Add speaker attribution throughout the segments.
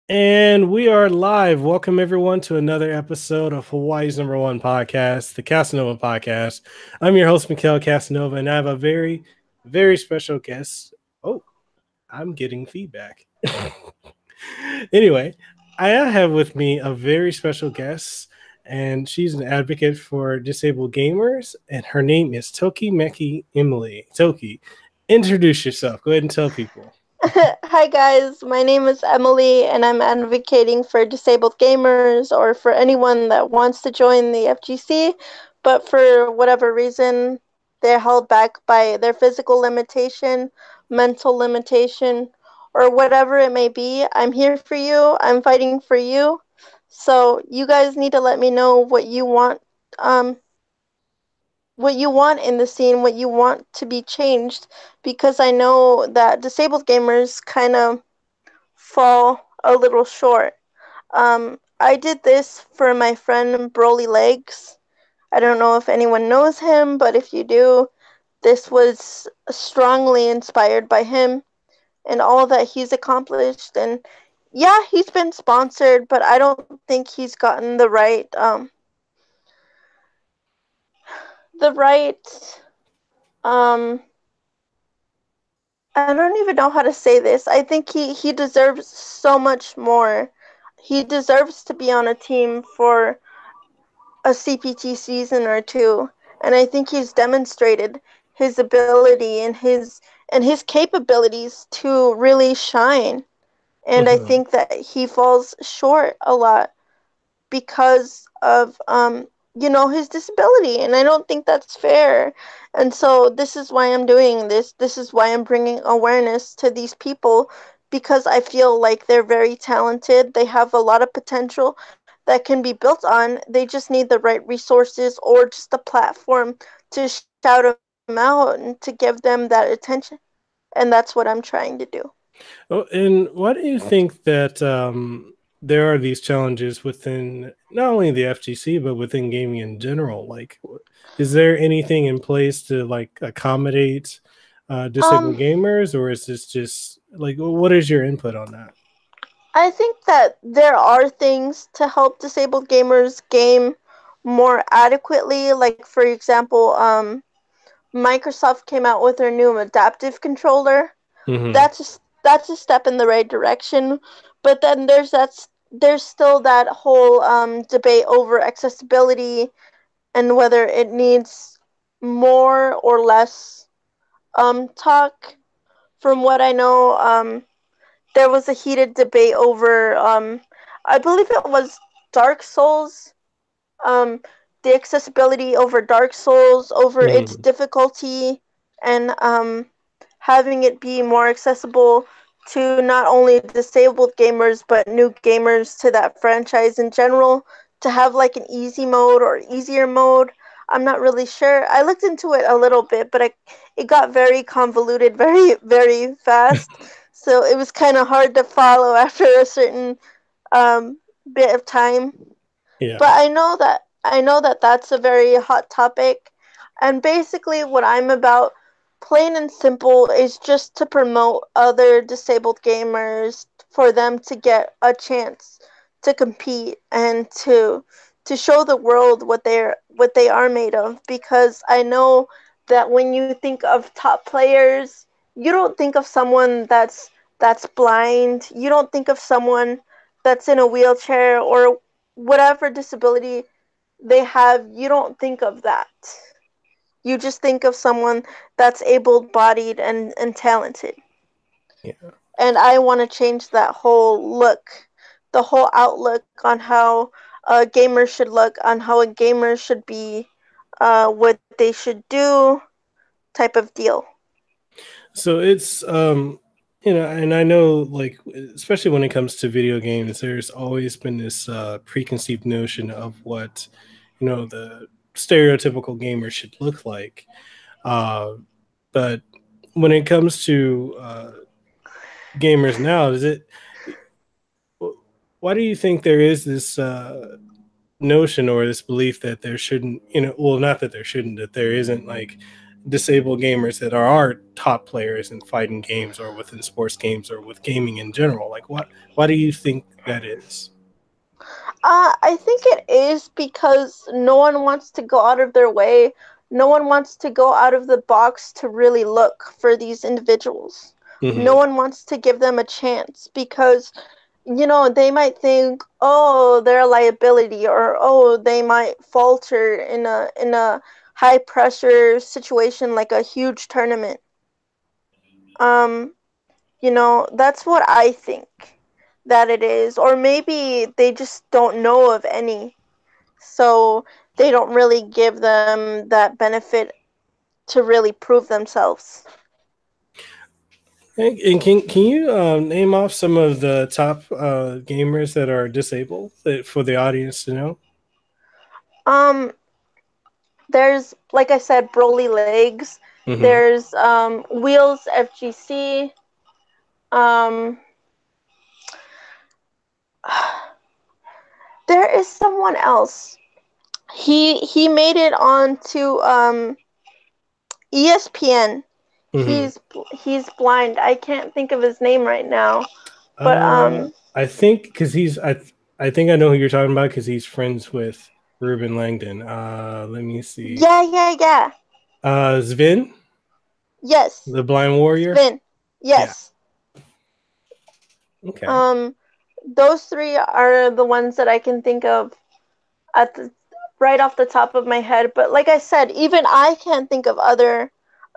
Speaker 1: And we are live. Welcome everyone to another episode of Hawaii's #1 podcast, the Kasanova podcast. I'm your host, Mekel Kasanova, and I have a very, very special guest. Oh, I'm getting feedback. Anyway, I have with me a very special guest, and she's an advocate for disabled gamers, and her name is TokiMekiEmily. Toki, introduce yourself. Go ahead and tell people.
Speaker 2: Hi guys, my name is Emily and I'm advocating for disabled gamers or for anyone that wants to join the FGC, but for whatever reason they're held back by their physical limitation, mental limitation, or whatever it may be. I'm here for you. I'm fighting for you. So you guys need to let me know um what you want in the scene, what you want to be changed, because I know that disabled gamers kind of fall a little short. I did this for my friend Broly Legs. I don't know if anyone knows him, but if you do, this was strongly inspired by him and all that he's accomplished. And yeah, he's been sponsored, but I don't think he's gotten the right um I don't even know how to say this. I think he deserves so much more. He deserves to be on a team for a CPT season or two, and I think he's demonstrated his ability and his capabilities to really shine. And I
Speaker 1: Mhm.
Speaker 2: think that he falls short a lot because of his disability, and I don't think that's fair. And so this is why I'm doing this. This is why I'm bringing awareness to these people, because I feel like they're very talented. They have a lot of potential that can be built on. They just need the right resources or just a platform to shout them out and to give them that attention. And that's what I'm trying to do.
Speaker 1: Oh, and why do you think that there are these challenges within not only the FGC but within gaming in general? Like, is there anything in place to like accommodate disabled
Speaker 2: um
Speaker 1: gamers, or is this just like what is your input on that?
Speaker 2: I think that there are things to help disabled gamers game more adequately. Like, for example, Microsoft came out with their new adaptive controller.
Speaker 1: Hmm.
Speaker 2: That's a step in the right direction. But then there's still that whole debate over accessibility and whether it needs more or less talk. From what I know, there was a heated debate over I believe it was Dark Souls, um the accessibility over Dark Souls, over its
Speaker 1: Hmm.
Speaker 2: difficulty, and having it be more accessible to not only disabled gamers but new gamers to that franchise in general, to have like an easy mode or easier mode. I'm not really sure. I looked into it a little bit, but it got very convoluted very, very fast. So it was kind of hard to follow after a certain bit of time. But
Speaker 1: Yeah.
Speaker 2: I know that that's a very hot topic, and basically what I'm about, plain and simple, is just to promote other disabled gamers, for them to get a chance to compete and to show the world what they are made of. Because I know that when you think of top players, you don't think of someone that's blind. You don't think of someone that's in a wheelchair or whatever disability they have. You don't think of that. You just think of someone that's able bodied and talented.
Speaker 1: Yeah.
Speaker 2: And I want to change that whole look, the whole outlook on how a gamer should look, on how a gamer should be, what they should do, type of deal.
Speaker 1: So it's and I know like especially when it comes to video games, there's always been this preconceived notion of what the stereotypical gamer should look like. Uh, but when it comes to gamers now, does it? Why do you think there is this notion or this belief that there shouldn't, well, not that there shouldn't, that there isn't like disabled gamers that are our top players in fighting games or within sports games or with gaming in general? Like, why do you think that is?
Speaker 2: I think it is because no one wants to go out of their way. No one wants to go out of the box to really look for these individuals. No
Speaker 1: Mm-hmm.
Speaker 2: one wants to give them a chance because, they might think, oh, they're a liability, or oh, they might falter in a high pressure situation like a huge tournament. Um, that's what I think that it is. Or maybe they just don't know of any. So they don't really give them that benefit to really prove themselves.
Speaker 1: And can you name off some of the top gamers that are disabled for the audience to know?
Speaker 2: Um, there's, like I said, Broly Legs.
Speaker 1: Mm-hmm.
Speaker 2: There's Wheels FGC. Um, there is someone else. He made it onto ESPN.
Speaker 1: Mm-hmm.
Speaker 2: He's blind. I can't think of his name right now. But
Speaker 1: I think because I think I know who you're talking about because he's friends with Ruben Langdon. Let me see.
Speaker 2: yeah.
Speaker 1: Sven,
Speaker 2: Yes.
Speaker 1: the blind warrior.
Speaker 2: Sven.
Speaker 1: Yeah.
Speaker 2: Yes.
Speaker 1: Okay.
Speaker 2: Um those three are the ones that I can think of at the right off the top of my head. But like I said, even I can't think of other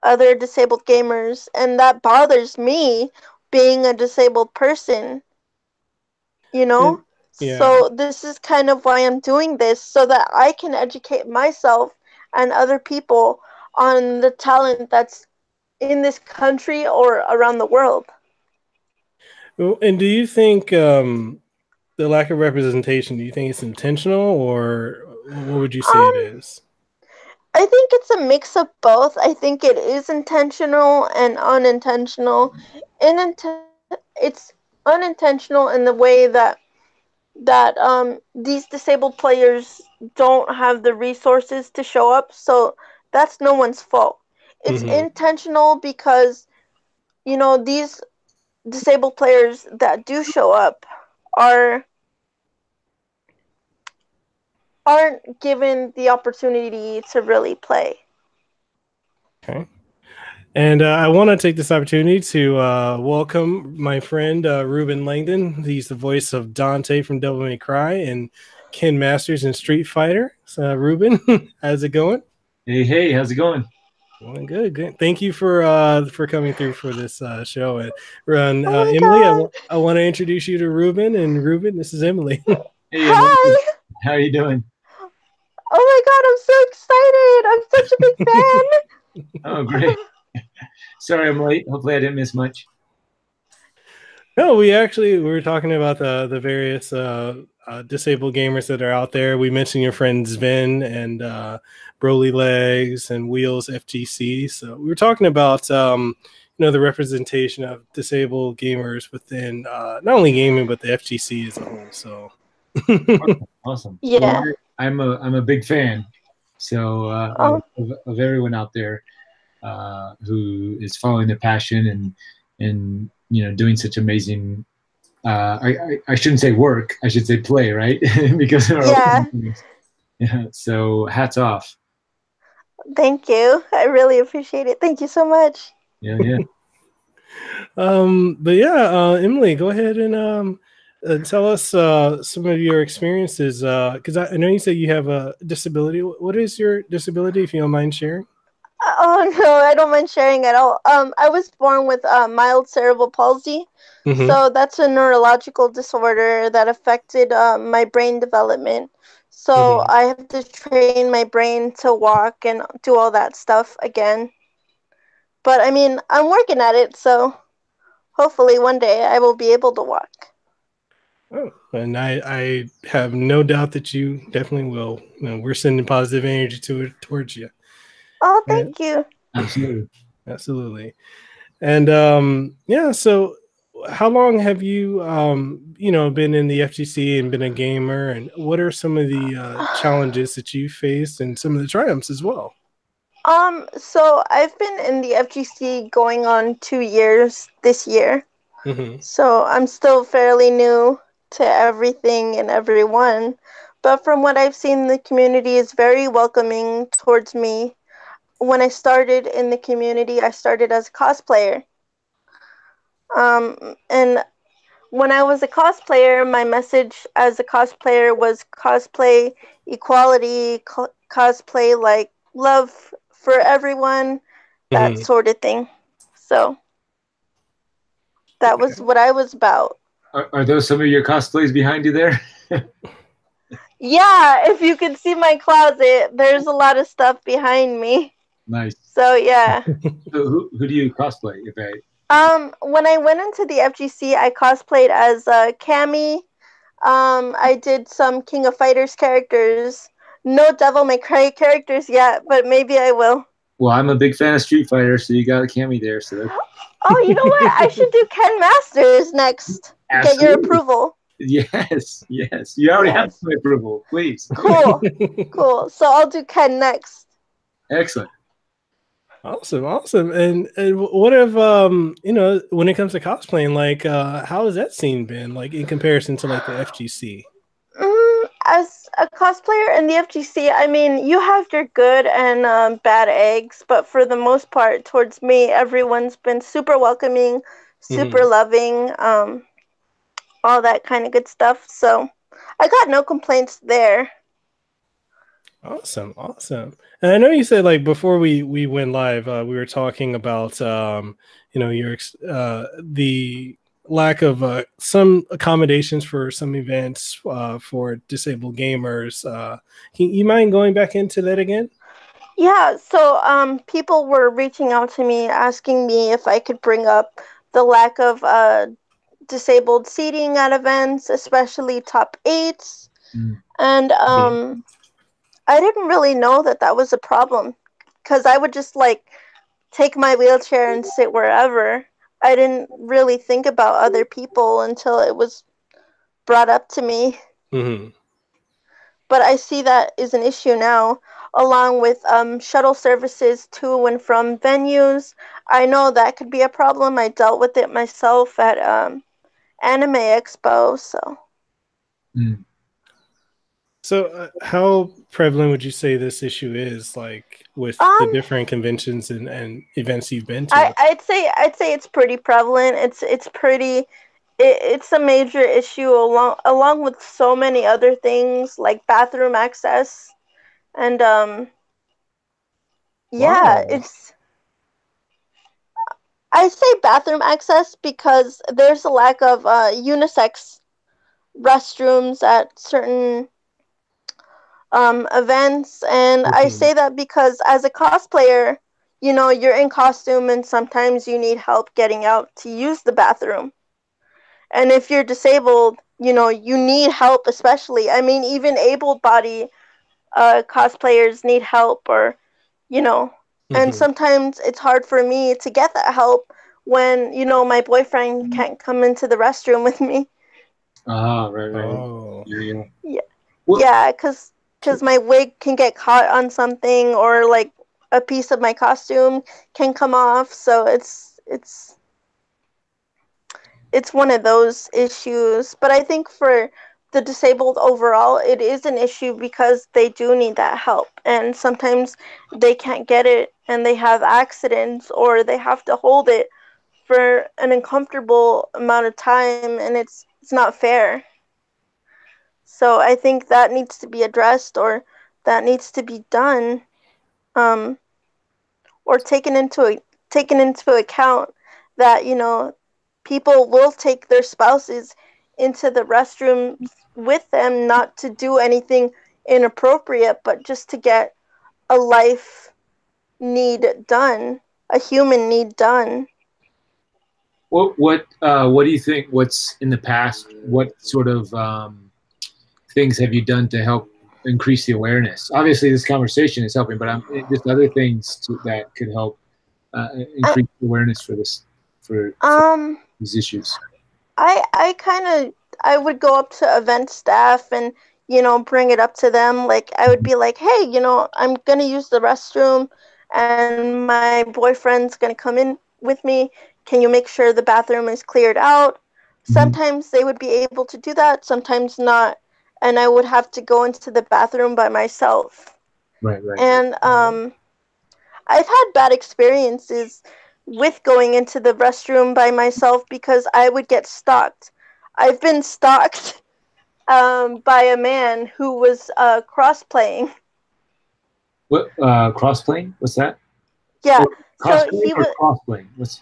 Speaker 2: disabled gamers, and that bothers me being a disabled person, you
Speaker 1: It,
Speaker 2: know?
Speaker 1: yeah.
Speaker 2: So this is kind of why I'm doing this, so that I can educate myself and other people on the talent that's in this country or around the world.
Speaker 1: And do you think the lack of representation? Do you think it's intentional, or what would you say it
Speaker 2: Um,
Speaker 1: is?
Speaker 2: I think it's a mix of both. I think it is intentional and unintentional. It's unintentional in the way that these disabled players don't have the resources to show up, so that's no one's fault. It's
Speaker 1: Mm-hmm.
Speaker 2: intentional because these disabled players that do show up are aren't given the opportunity to really play.
Speaker 1: Okay. And I want to take this opportunity to welcome my friend Ruben Langdon. He's the voice of Dante from Devil May Cry and Ken Masters in Street Fighter. So, Ruben, how's it going?
Speaker 3: Hey, how's it going?
Speaker 1: Well, good. Thank you for coming through for this show. And
Speaker 2: Oh my
Speaker 1: Emily,
Speaker 2: god.
Speaker 1: I want to introduce you to Ruben. And Ruben, this is Emily.
Speaker 3: Hey, Emily,
Speaker 2: Hi.
Speaker 3: how are you doing?
Speaker 2: Oh my god, I'm so excited. I'm such a big
Speaker 3: Oh, great.
Speaker 2: fan.
Speaker 3: Sorry I'm late. Hopefully I didn't miss much.
Speaker 1: No, we were talking about the various disabled gamers that are out there. We mentioned your friends Vin and Broly Legs and Wheels FGC. So we were talking about the representation of disabled gamers within not only gaming but the FGC as a whole. So
Speaker 3: Awesome. Well,
Speaker 2: Yeah.
Speaker 3: I'm a big fan. So
Speaker 2: Oh,
Speaker 3: of everyone out there who is following their passion and doing such amazing. I shouldn't say work. I should say play, right? Because there are
Speaker 2: yeah.
Speaker 3: yeah. So hats off.
Speaker 2: Thank you. I really appreciate it. Thank you so much.
Speaker 3: Yeah.
Speaker 1: but yeah, Emily, go ahead and tell us some of your experiences. Because I know you said you have a disability. What is your disability, if you don't mind sharing?
Speaker 2: Oh no, I don't mind sharing at all. I was born with mild cerebral palsy,
Speaker 1: Mm-hmm.
Speaker 2: so that's a neurological disorder that affected my brain development. So
Speaker 1: Mm-hmm.
Speaker 2: I have to train my brain to walk and do all that stuff again. But I mean, I'm working at it, so hopefully one day I will be able to walk.
Speaker 1: Oh, and I have no doubt that you definitely will. We're sending positive energy towards you.
Speaker 2: Oh,
Speaker 1: Yeah,
Speaker 2: thank you.
Speaker 3: Absolutely.
Speaker 1: absolutely. And yeah, so how long have you been in the FGC and been a gamer? And what are some of the challenges that you faced and some of the triumphs as well?
Speaker 2: So I've been in the FGC going on 2 years this year.
Speaker 1: Mm-hmm.
Speaker 2: So I'm still fairly new to everything and everyone. But from what I've seen, the community is very welcoming towards me. When I started in the community, I started as a cosplayer. And when I was a cosplayer, my message as a cosplayer was cosplay equality, cosplay like love for everyone, that
Speaker 1: Mm-hmm.
Speaker 2: sort of thing. So that was what I was about.
Speaker 3: Are those some of your cosplays behind you there?
Speaker 2: Yeah, if you could see my closet, there's a lot of stuff behind me.
Speaker 3: Nice.
Speaker 2: So yeah.
Speaker 3: So who do you cosplay? If I
Speaker 2: When I went into the FGC, I cosplayed as Cammy. I did some King of Fighters characters. No Devil May Cry characters yet, but maybe I will.
Speaker 3: Well, I'm a big fan of Street Fighter, so you got a Cammy there. So that's...
Speaker 2: Oh, you know what? I should do Ken Masters next.
Speaker 3: Absolutely.
Speaker 2: Get your approval.
Speaker 3: Yes, yes. You already have
Speaker 2: Yes.
Speaker 3: my approval. Please.
Speaker 2: Cool. Cool. So I'll do Ken next.
Speaker 3: Excellent.
Speaker 1: Awesome. And what if when it comes to cosplaying, like how has that scene been like in comparison to like the FGC?
Speaker 2: As a cosplayer in the FGC, I mean, you have your good and bad eggs, but for the most part, towards me, everyone's been super welcoming, super loving, all that kind of good stuff. So I got no complaints there.
Speaker 1: Awesome. And I know you said like before we went live, we were talking about your the lack of some accommodations for some events for disabled gamers. You mind going back into that again?
Speaker 2: Yeah, so people were reaching out to me asking me if I could bring up the lack of disabled seating at events, especially top 8s. And I didn't really know that was a problem because I would just like take my wheelchair and sit wherever. I didn't really think about other people until it was brought up to me. But I see that is an issue now, along with shuttle services to and from venues. I know that could be a problem. I dealt with it myself at Anime Expo, so.
Speaker 1: So how prevalent would you say this issue is, like with the different conventions and events you've been to?
Speaker 2: I'd say it's pretty prevalent. It's a major issue along with so many other things like bathroom access, and it's. I say bathroom access because there's a lack of unisex restrooms at certain events, and I say that because as a cosplayer, you're in costume and sometimes you need help getting out to use the bathroom. And if you're disabled, you need help, especially. I mean, even able-bodied cosplayers need help, or, and sometimes it's hard for me to get that help when, my boyfriend can't come into the restroom with me.
Speaker 3: Right.
Speaker 1: Oh.
Speaker 2: Yeah, because my wig can get caught on something, or like a piece of my costume can come off. So it's one of those issues. But I think for the disabled overall, it is an issue because they do need that help, and sometimes they can't get it and they have accidents, or they have to hold it for an uncomfortable amount of time, and it's not fair. So I think that needs to be addressed, or that needs to be done, or taken into account that people will take their spouses into the restroom with them, not to do anything inappropriate, but just to get a life need done, a human need done.
Speaker 3: What do you think? What's in the past? What sort of things have you done to help increase the awareness? Obviously, this conversation is helping, but just other things that could help increase awareness for these issues.
Speaker 2: I would go up to event staff and bring it up to them. Like I would be like, hey, I'm gonna use the restroom, and my boyfriend's going to come in with me. Can you make sure the bathroom is cleared out? Sometimes they would be able to do that, sometimes not. And I would have to go into the bathroom by myself.
Speaker 3: Right.
Speaker 2: And I've had bad experiences with going into the restroom by myself because I would get stalked. I've been stalked by a man who was cross-playing.
Speaker 3: What cross-playing? What's that?
Speaker 2: Yeah.
Speaker 3: So
Speaker 2: he was
Speaker 3: cross-playing. What's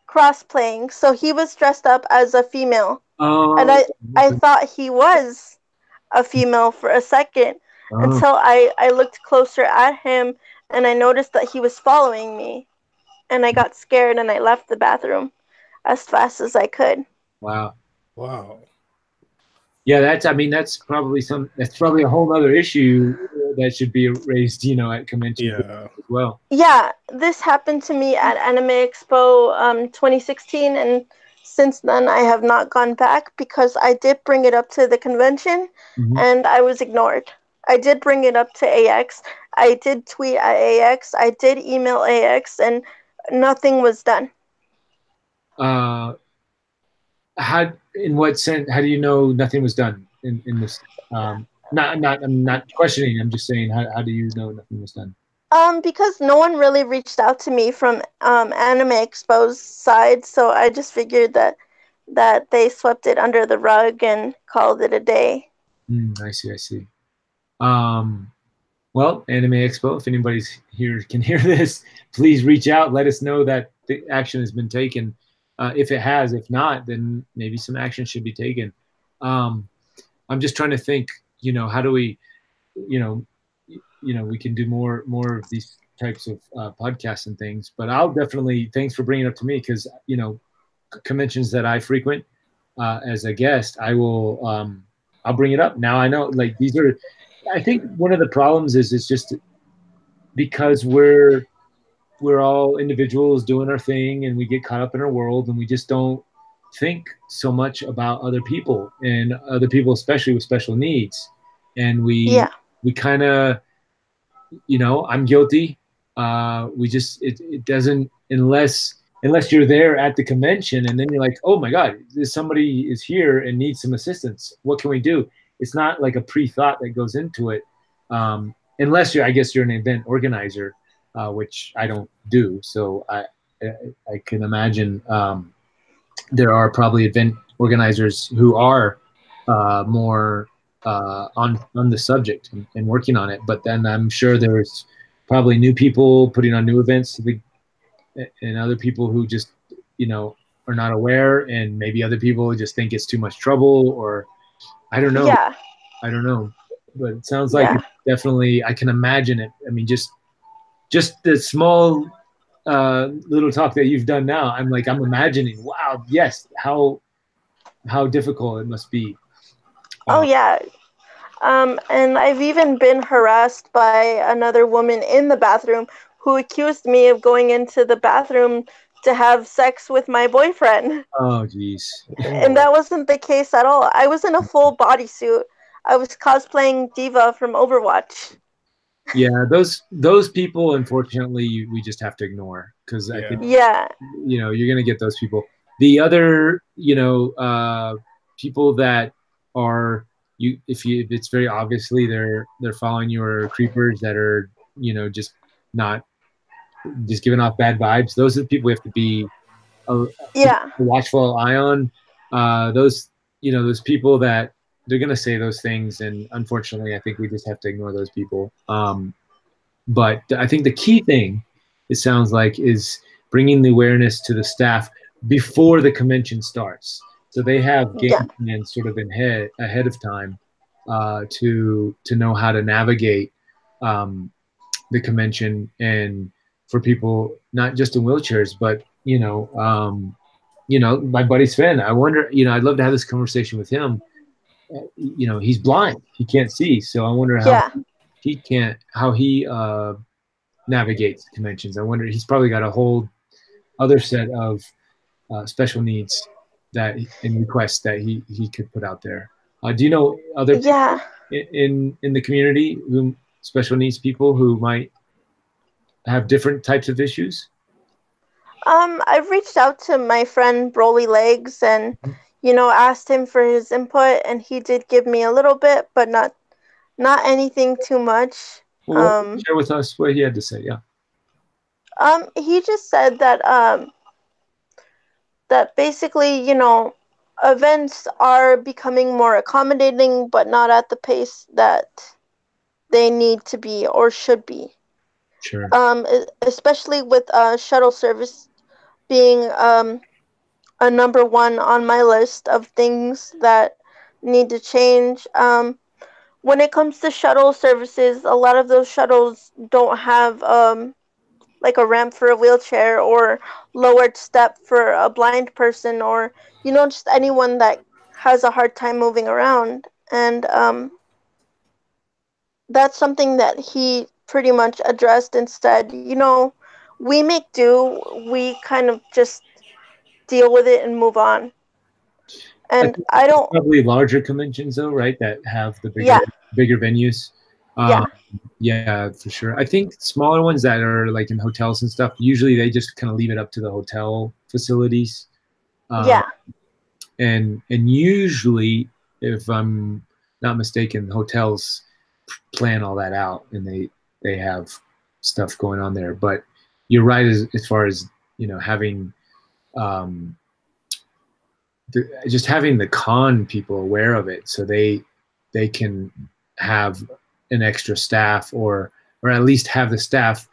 Speaker 2: cross-playing? So he was dressed up as a female, and I thought he was a female for a second until I looked closer at him and I noticed that he was following me, and I got scared and I left the bathroom as fast as I could.
Speaker 3: Wow.
Speaker 1: Yeah,
Speaker 3: that's probably a whole other issue that should be raised, at conventions as well.
Speaker 2: Yeah, this happened to me at Anime Expo 2016, and since then I have not gone back because I did bring it up to the convention and I was ignored. I did bring it up to AX. I did tweet at AX. I did email AX, and nothing was done.
Speaker 3: In what sense? How do you know nothing was done in this? I'm not questioning. I'm just saying, how do you know nothing was done?
Speaker 2: Because no one really reached out to me from Anime Expo's side, so I just figured that they swept it under the rug and called it a day.
Speaker 3: I see. Well, Anime Expo, if anybody's here can hear this, please reach out. Let us know that the action has been taken. If it has, if not, then maybe some action should be taken. I'm just trying to think, how do we, we can do more of these types of podcasts and things. But thanks for bringing it up to me, because, conventions that I frequent as a guest, I'll bring it up. Now I know, like, I think one of the problems is just because we're all individuals doing our thing, and we get caught up in our world, and we just don't think so much about other people, and other people especially with special needs. And we kind of, I'm guilty. It doesn't, unless you're there at the convention and then you're like, oh my God, somebody is here and needs some assistance. What can we do? It's not like a pre-thought that goes into it. Unless you're an event organizer, which I don't do. So I can imagine there are probably event organizers who are more on the subject and working on it. But then I'm sure there's probably new people putting on new events and other people who just, are not aware, and maybe other people just think it's too much trouble, or I don't know.
Speaker 2: Yeah.
Speaker 3: I don't know. But it sounds like it's definitely, I can imagine it. I mean, just the small little talk that you've done now, I'm imagining, wow, yes, how difficult it must be.
Speaker 2: Oh yeah. And I've even been harassed by another woman in the bathroom who accused me of going into the bathroom to have sex with my boyfriend.
Speaker 3: Oh, jeez.
Speaker 2: And that wasn't the case at all. I was in a full bodysuit. I was cosplaying Diva from Overwatch.
Speaker 3: Yeah, those people, unfortunately, we just have to ignore, because I think, you're going to get those people. The other, people that are, if it's very obviously they're following your creepers that are, just not, just giving off bad vibes. Those are the people we have to be a watchful eye on. Those people that they're going to say those things, and unfortunately I think we just have to ignore those people. But I think the key thing, it sounds like, is bringing the awareness to the staff before the convention starts, so they have game plans sort of ahead of time to know how to navigate the convention, and for people not just in wheelchairs, but my buddy Sven, I wonder, I'd love to have this conversation with him. He's blind, he can't see, so I wonder how he navigates conventions. I wonder, he's probably got a whole other set of special needs and requests that he could put out there. Do you know other people in the community, special needs people who might have different types of issues?
Speaker 2: I've reached out to my friend Broly Legs and, asked him for his input, and he did give me a little bit, but not anything too much.
Speaker 3: Well, share with us what he had to say. Yeah.
Speaker 2: He just said that that basically, events are becoming more accommodating, but not at the pace that they need to be or should be.
Speaker 3: Sure.
Speaker 2: Especially with shuttle service being a number one on my list of things that need to change. When it comes to shuttle services, a lot of those shuttles don't have like a ramp for a wheelchair or lowered step for a blind person or just anyone that has a hard time moving around. And that's something that he pretty much addressed and said, we make do, we kind of just deal with it and move on. And I don't
Speaker 3: probably larger conventions though, right? That have the bigger venues. Yeah, for sure. I think smaller ones that are like in hotels and stuff, usually they just kind of leave it up to the hotel facilities. And usually, if I'm not mistaken, hotels plan all that out and they have stuff going on there. But you're right as far as having just having the con people aware of it, so they can have an extra staff or at least have the staff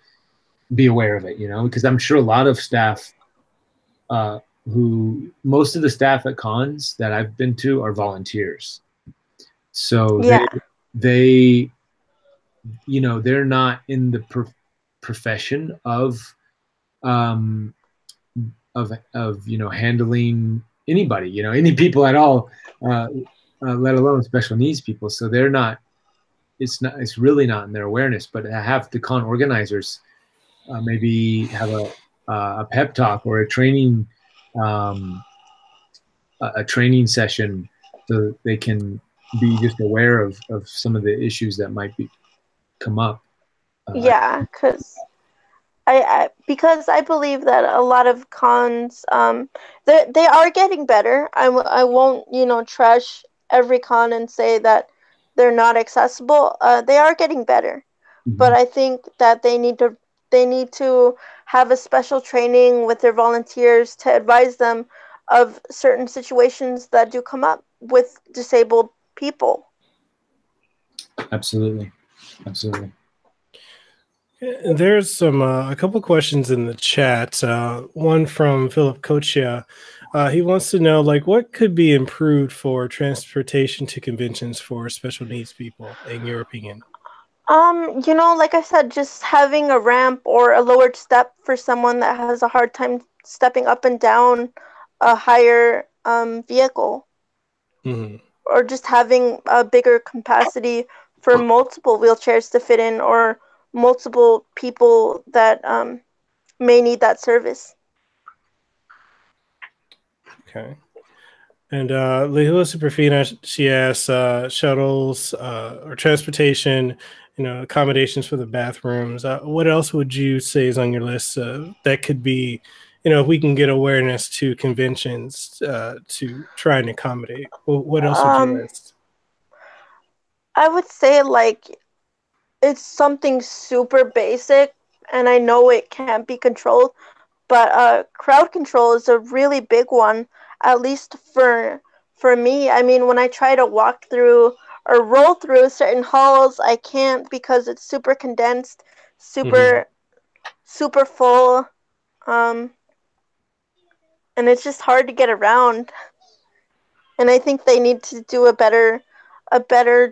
Speaker 3: be aware of it, because I'm sure a lot of staff most of the staff at cons that I've been to are volunteers. So they they're not in the profession of handling anybody, any people at all, let alone special needs people. So they're not. It's really not in their awareness. But have the con organizers maybe have a pep talk or a training session, so they can be just aware of some of the issues that might come up.
Speaker 2: Because I believe that a lot of cons, they are getting better. I won't trash every con and say that they're not accessible. They are getting better, but I think that they need to have a special training with their volunteers to advise them of certain situations that do come up with disabled people.
Speaker 3: Absolutely.
Speaker 1: There's a couple questions in the chat. One from Philip Kochia. He wants to know, what could be improved for transportation to conventions for special needs people, in your opinion?
Speaker 2: Like I said, just having a ramp or a lowered step for someone that has a hard time stepping up and down a higher vehicle. Or just having a bigger capacity for multiple wheelchairs to fit in, or multiple people that may need that service.
Speaker 1: Okay. And Lehua Superfina, she asks, shuttles or transportation, accommodations for the bathrooms. What else would you say is on your list that could be, if we can get awareness to conventions to try and accommodate? What else would you list?
Speaker 2: I would say it's something super basic, and I know it can't be controlled, but crowd control is a really big one, at least for me. I mean, when I try to walk through or roll through certain halls, I can't because it's super condensed, super full, and it's just hard to get around. And I think they need to do a better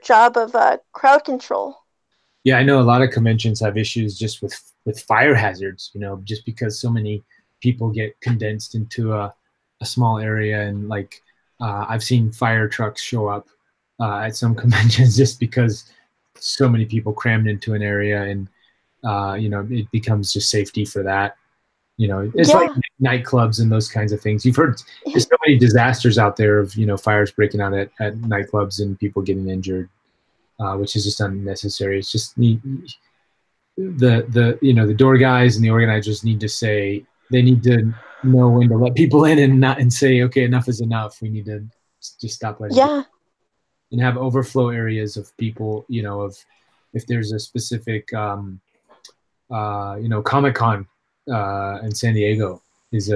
Speaker 2: job of crowd control.
Speaker 3: Yeah, I know a lot of conventions have issues just with fire hazards, just because so many people get condensed into a small area. And I've seen fire trucks show up at some conventions just because so many people crammed into an area, and it becomes just safety for that. It's like nightclubs and those kinds of things. You've heard there's so many disasters out there of fires breaking out at nightclubs and people getting injured, which is just unnecessary. It's just the door guys and the organizers need to say, they need to know when to let people in and say, okay, enough is enough. We need to just stop letting people,
Speaker 2: Yeah.
Speaker 3: and have overflow areas of people, of if there's a specific Comic-Con in San Diego is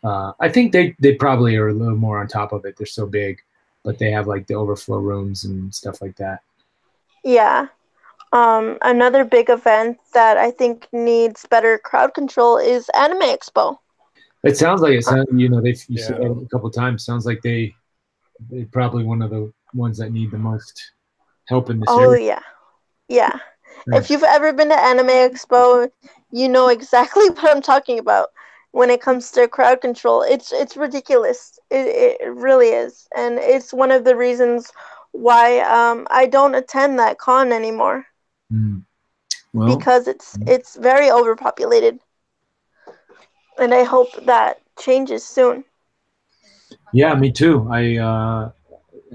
Speaker 3: I think they probably are a little more on top of it. They're so big, but they have like the overflow rooms and stuff like that.
Speaker 2: Yeah. Another big event that I think needs better crowd control is Anime Expo.
Speaker 3: It sounds like it. You said
Speaker 1: Yeah.
Speaker 3: that a couple of times. Sounds like they're probably one of the ones that need the most help in this
Speaker 2: Oh
Speaker 3: area.
Speaker 2: yeah. Yeah.
Speaker 3: Yeah.
Speaker 2: If you've ever been to Anime Expo, you know exactly what I'm talking about when it comes to crowd control. It's ridiculous. It really is. And it's one of the reasons why I don't attend that con anymore.
Speaker 3: Well,
Speaker 2: because it's very overpopulated. And I hope that changes soon.
Speaker 3: yeah, me too.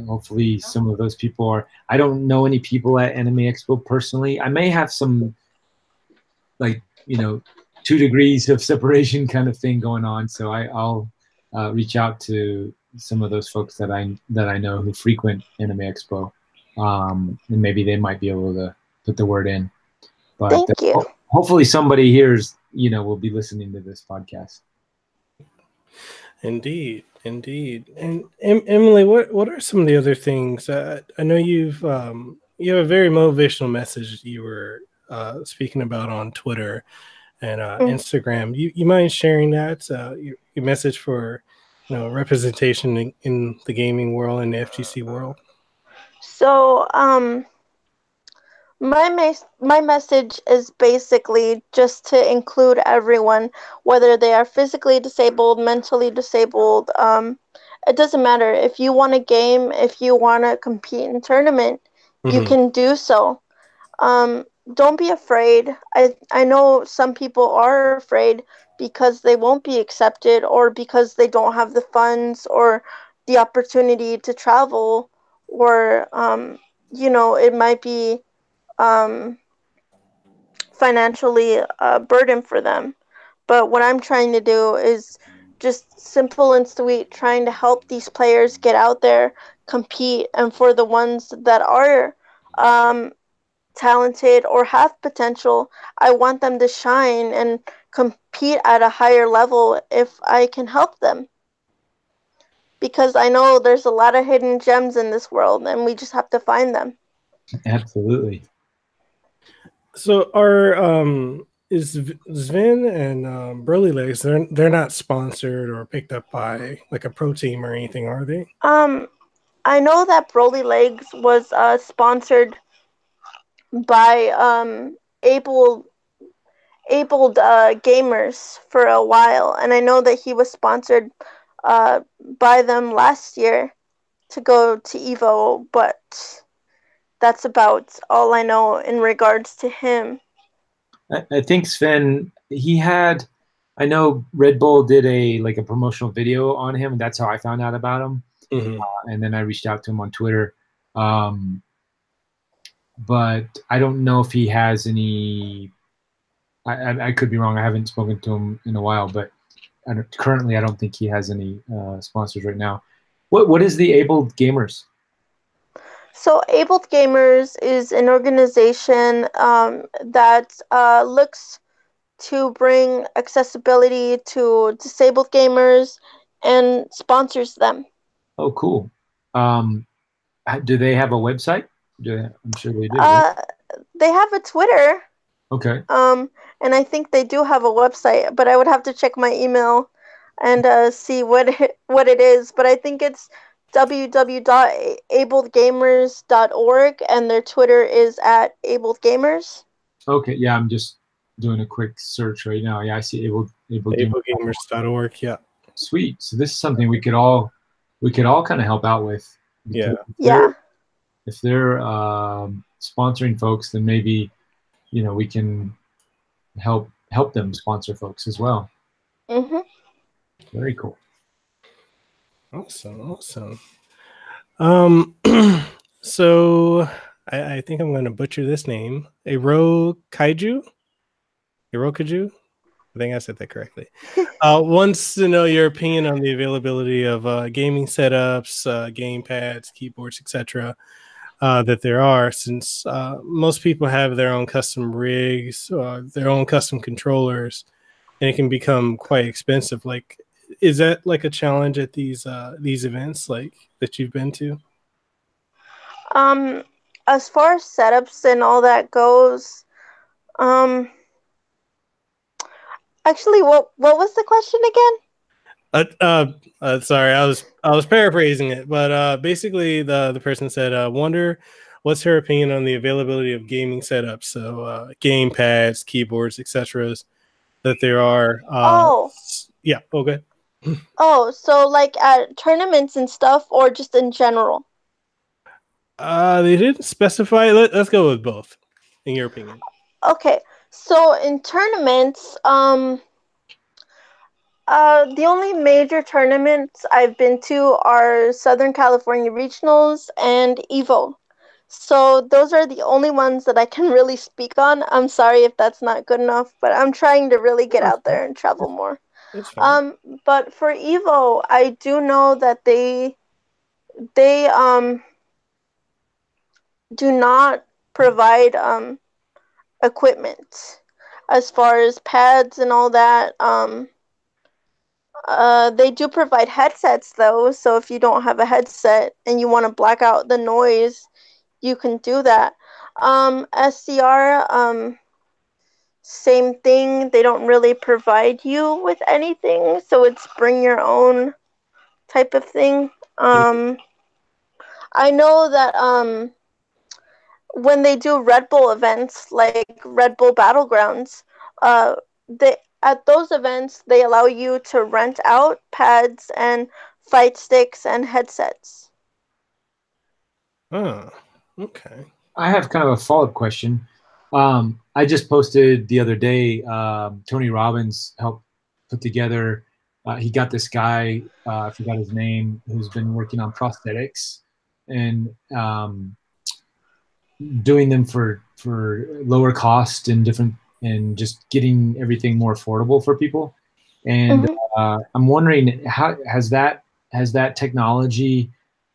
Speaker 3: Hopefully some of those people are. I don't know any people at Anime Expo personally. I may have some, like, 2 degrees of separation kind of thing going on. So I'll reach out to some of those folks that I know who frequent Anime Expo, and maybe they might be able to put the word in. But
Speaker 2: Thank you.
Speaker 3: hopefully somebody here's will be listening to this podcast.
Speaker 1: Indeed. And Emily, what are some of the other things? I know you have a very motivational message you were speaking about on Twitter and Instagram. You mind sharing that your message for representation in the gaming world and the FGC world?
Speaker 2: So my message is basically just to include everyone, whether they are physically disabled, mentally disabled. It doesn't matter. If you want to game, if you want to compete in a tournament, you can do so. Don't be afraid. I know some people are afraid because they won't be accepted or because they don't have the funds or the opportunity to travel, or it might be financially a burden for them. But what I'm trying to do is just simple and sweet, trying to help these players get out there, compete, and for the ones that are talented or have potential, I want them to shine and compete at a higher level if I can help them. Because I know there's a lot of hidden gems in this world and we just have to find them.
Speaker 3: Absolutely.
Speaker 1: So is Sven and Burly Legs, they're not sponsored or picked up by like a pro team or anything, are they?
Speaker 2: I know that Broly Legs was sponsored by abled gamers for a while, and I know that he was sponsored by them last year to go to Evo, but that's about all I know in regards to him.
Speaker 3: I think Sven, I know Red Bull did a promotional video on him, and that's how I found out about him. And then I reached out to him on Twitter. But I don't know if he has any. I could be wrong. I haven't spoken to him in a while, but currently I don't think he has any sponsors right now. What is the Abled Gamers?
Speaker 2: So, Abled Gamers is an organization that looks to bring accessibility to disabled gamers and sponsors them.
Speaker 3: Oh, cool. Do they have a website? I'm sure they do.
Speaker 2: They have a Twitter.
Speaker 3: Okay.
Speaker 2: And I think they do have a website, but I would have to check my email and see what it is. But I think it's www.abledgamers.org, and their Twitter is @abledgamers.
Speaker 3: Okay, yeah, I'm just doing a quick search right now. Yeah, I see
Speaker 1: ablegamers.org. Yeah.
Speaker 3: Sweet. So this is something we could all kind of help out with.
Speaker 1: Yeah.
Speaker 3: If they're sponsoring folks, then maybe we can help them sponsor folks as well. Very cool.
Speaker 1: Awesome. So I think I'm going to butcher this name. Ero Kaiju. Hirokaju? I think I said that correctly. Wants to know your opinion on the availability of gaming setups, game pads, keyboards, etc. That there are, since most people have their own custom rigs, their own custom controllers, and it can become quite expensive. Like, is that like a challenge at these events, like that you've been to?
Speaker 2: As far as setups and all that goes, actually, what was the question again?
Speaker 1: Sorry, I was paraphrasing it, but basically the person said, "Wonder what's her opinion on the availability of gaming setups, so game pads, keyboards, etc. that there are." Yeah, okay.
Speaker 2: Oh, so like at tournaments and stuff, or just in general?
Speaker 1: They didn't specify. Let's go with both, in your opinion.
Speaker 2: Okay, so in tournaments, the only major tournaments I've been to are Southern California Regionals and Evo. So those are the only ones that I can really speak on. I'm sorry if that's not good enough, but I'm trying to really get out there and travel more.
Speaker 1: That's fine.
Speaker 2: But for Evo, I do know that they do not provide equipment as far as pads and all that. They do provide headsets though, so if you don't have a headset and you want to black out the noise, you can do that. SCR, same thing. They don't really provide you with anything, so it's bring your own type of thing. I know that when they do Red Bull events like Red Bull Battlegrounds, they at those events they allow you to rent out pads and fight sticks and headsets.
Speaker 1: Oh, okay.
Speaker 3: I have kind of a follow-up question. I just posted the other day, Tony Robbins helped put together, he got this guy, I forgot his name, who's been working on prosthetics and doing them for lower cost and different, and just getting everything more affordable for people. And I'm wondering, how has that technology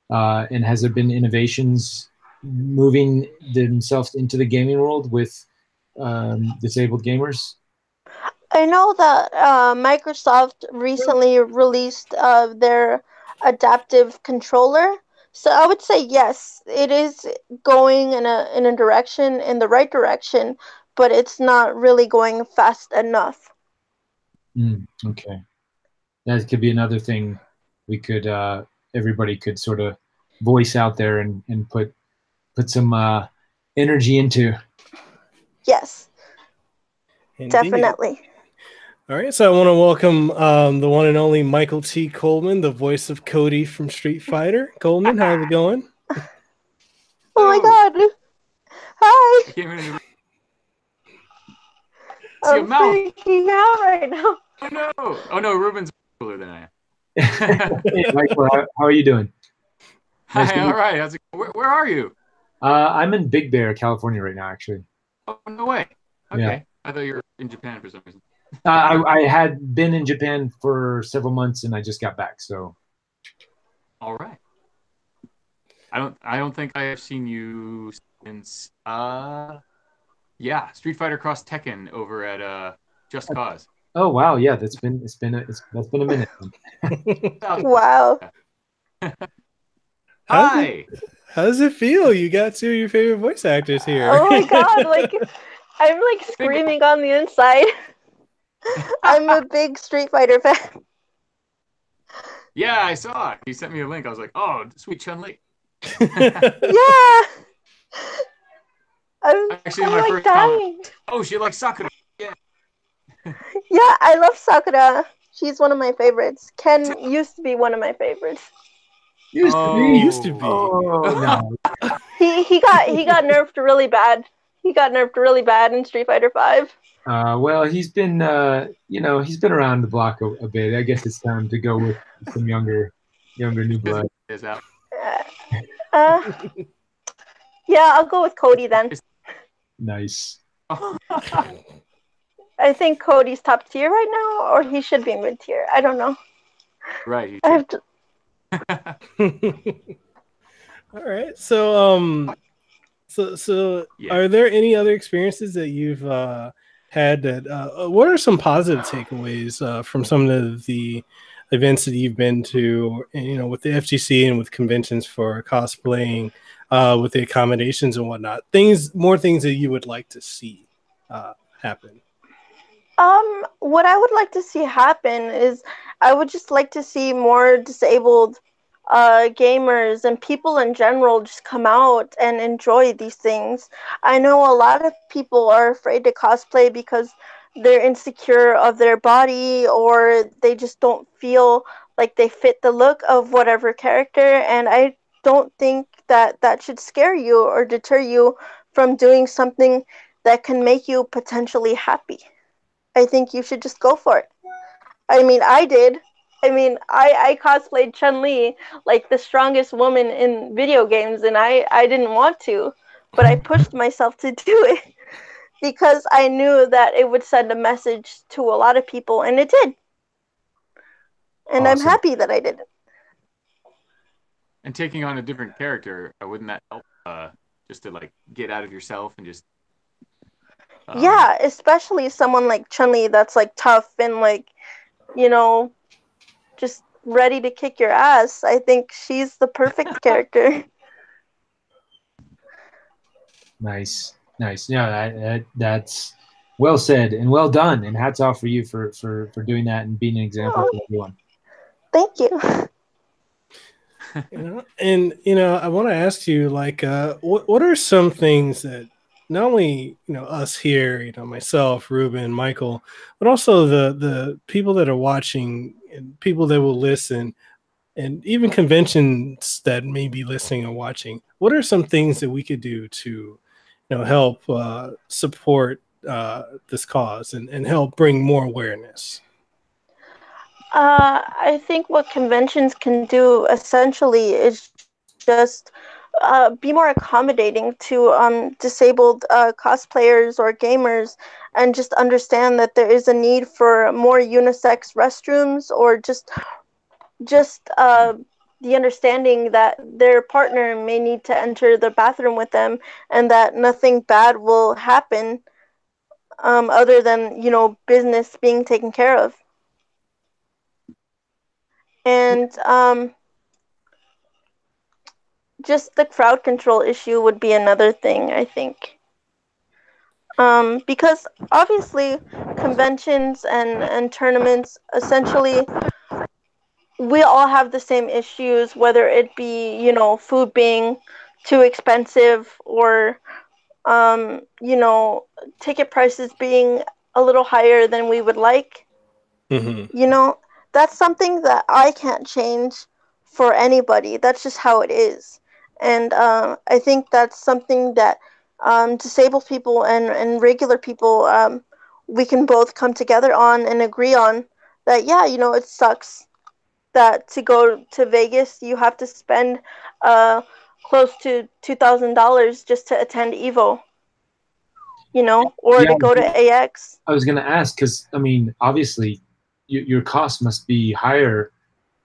Speaker 3: and has there been innovations moving themselves into the gaming world with disabled gamers?
Speaker 2: I know that Microsoft recently released their adaptive controller. So I would say yes, it is going in a direction, in the right direction, but it's not really going fast enough.
Speaker 3: Okay, that could be another thing we could everybody could sort of voice out there and put some energy into.
Speaker 2: Yes,
Speaker 1: Indeed.
Speaker 2: definitely.
Speaker 1: All right, so I want to welcome the one and only Michael T. Coleman, the voice of Cody from Street Fighter. Coleman, how's it going?
Speaker 2: Oh my God! Hi.
Speaker 4: I came in and
Speaker 2: I'm freaking out right now.
Speaker 4: Oh no! Oh no! Reuben's cooler than I am.
Speaker 3: Hey, Michael, how are you doing?
Speaker 4: Hi. All right. How's it? Where are you?
Speaker 3: I'm in Big Bear, California, right now. Actually.
Speaker 4: Oh no way. Okay.
Speaker 3: Yeah.
Speaker 4: I thought you were in Japan for some reason.
Speaker 3: I had been in Japan for several months, and I just got back. So.
Speaker 4: All right. I don't think I have seen you since Street Fighter Cross Tekken over at Just Cause.
Speaker 3: Oh wow, yeah, that's been a minute.
Speaker 2: Wow.
Speaker 4: Hi.
Speaker 1: How does it feel? You got two of your favorite voice actors here.
Speaker 2: Oh my God! Like I'm like screaming on the inside. I'm a big Street Fighter fan.
Speaker 4: Yeah, I saw it. You sent me a link. I was like, oh, sweet Chun-Li.
Speaker 2: Yeah. I'm
Speaker 4: my
Speaker 2: like dying.
Speaker 4: Oh, she likes Sakura. Yeah.
Speaker 2: Yeah, I love Sakura. She's one of my favorites. Ken used to be one of my favorites.
Speaker 1: Used to be.
Speaker 3: Oh, no.
Speaker 2: He got nerfed really bad. He got nerfed really bad in Street Fighter 5.
Speaker 3: Well, he's been he's been around the block a bit. I guess it's time to go with some younger new blood.
Speaker 2: Yeah, I'll go with Cody then.
Speaker 3: Nice.
Speaker 2: I think Cody's top tier right now, or he should be mid tier. I don't know.
Speaker 4: Right. You
Speaker 2: I have
Speaker 4: should.
Speaker 2: to.
Speaker 1: All right. So
Speaker 4: Yeah.
Speaker 1: are there any other experiences that you've had that what are some positive takeaways from some of the events that you've been to, you know, with the FGC and with conventions for cosplaying, with the accommodations and whatnot, more things that you would like to see happen?
Speaker 2: What I would like to see happen is I would just like to see more disabled gamers and people in general just come out and enjoy these things. I know a lot of people are afraid to cosplay because they're insecure of their body or they just don't feel like they fit the look of whatever character, and I don't think that that should scare you or deter you from doing something that can make you potentially happy. I think you should just go for it. I mean, I did. I mean, I cosplayed Chun-Li, like the strongest woman in video games, and I didn't want to, but I pushed myself to do it because I knew that it would send a message to a lot of people, and it did. And I'm
Speaker 3: Awesome.
Speaker 2: happy that I did it.
Speaker 4: And taking on a different character, wouldn't that help? Just to like get out of yourself and just.
Speaker 2: Yeah, especially someone like Chun-Li that's like tough and like, you know, just ready to kick your ass. I think she's the perfect character.
Speaker 3: Nice. Yeah, that's well said and well done. And hats off for you for doing that and being an example for everyone.
Speaker 2: Thank you.
Speaker 1: You know, and you know, I want to ask you, like, what are some things that not only, you know, us here, you know, myself, Reuben, Michael, but also the people that are watching and people that will listen, and even conventions that may be listening or watching. What are some things that we could do to, you know, help support this cause and help bring more awareness?
Speaker 2: I think what conventions can do essentially is just be more accommodating to disabled cosplayers or gamers, and just understand that there is a need for more unisex restrooms, or just the understanding that their partner may need to enter the bathroom with them, and that nothing bad will happen other than, you know, business being taken care of. And just the crowd control issue would be another thing, I think. Because obviously conventions and tournaments, essentially we all have the same issues, whether it be, you know, food being too expensive, or you know, ticket prices being a little higher than we would like.
Speaker 1: Mm-hmm.
Speaker 2: You know, that's something that I can't change for anybody. That's just how it is. And I think that's something that disabled people and regular people, we can both come together on and agree on that, yeah, you know, it sucks that to go to Vegas, you have to spend uh, close to $2,000 just to attend Evo, you know, or
Speaker 3: Yeah,
Speaker 2: to go to AX.
Speaker 3: I was going to ask because I mean, obviously, your cost must be higher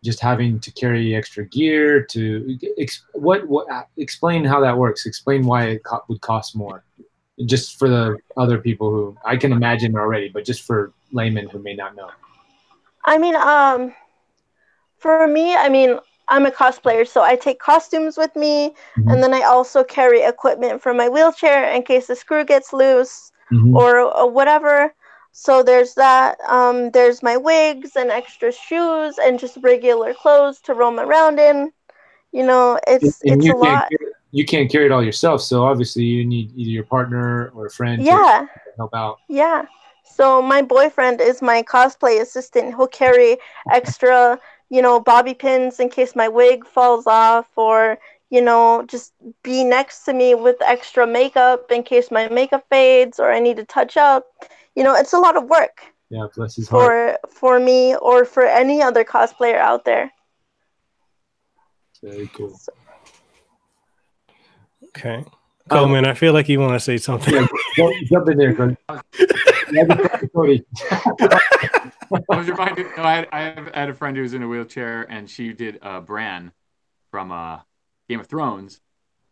Speaker 3: just having to carry extra gear to explain how that works. Explain why it would cost more, just for the other people who I can imagine already, but just for laymen who may not know.
Speaker 2: I mean, for me, I mean, I'm a cosplayer, so I take costumes with me, and then I also carry equipment for my wheelchair in case the screw gets loose or whatever. So there's that. There's my wigs and extra shoes and just regular clothes to roam around in. You know, it's
Speaker 3: And
Speaker 2: a lot.
Speaker 3: you can't carry it all yourself, so obviously you need either your partner or a friend
Speaker 2: Yeah,
Speaker 3: to help out.
Speaker 2: yeah. So my boyfriend is my cosplay assistant. He'll carry extra, you know, bobby pins in case my wig falls off, or, you know, just be next to me with extra makeup in case my makeup fades or I need to touch up. You know, it's a lot of work.
Speaker 3: Yeah, bless his heart.
Speaker 2: For me or for any other cosplayer out there.
Speaker 3: Very cool.
Speaker 1: Okay. Coleman, I feel like you want to say something.
Speaker 3: Yeah, jump in there, Cody. Cody.
Speaker 4: I was reminded. No, I had a friend who was in a wheelchair, and she did Bran from Game of Thrones,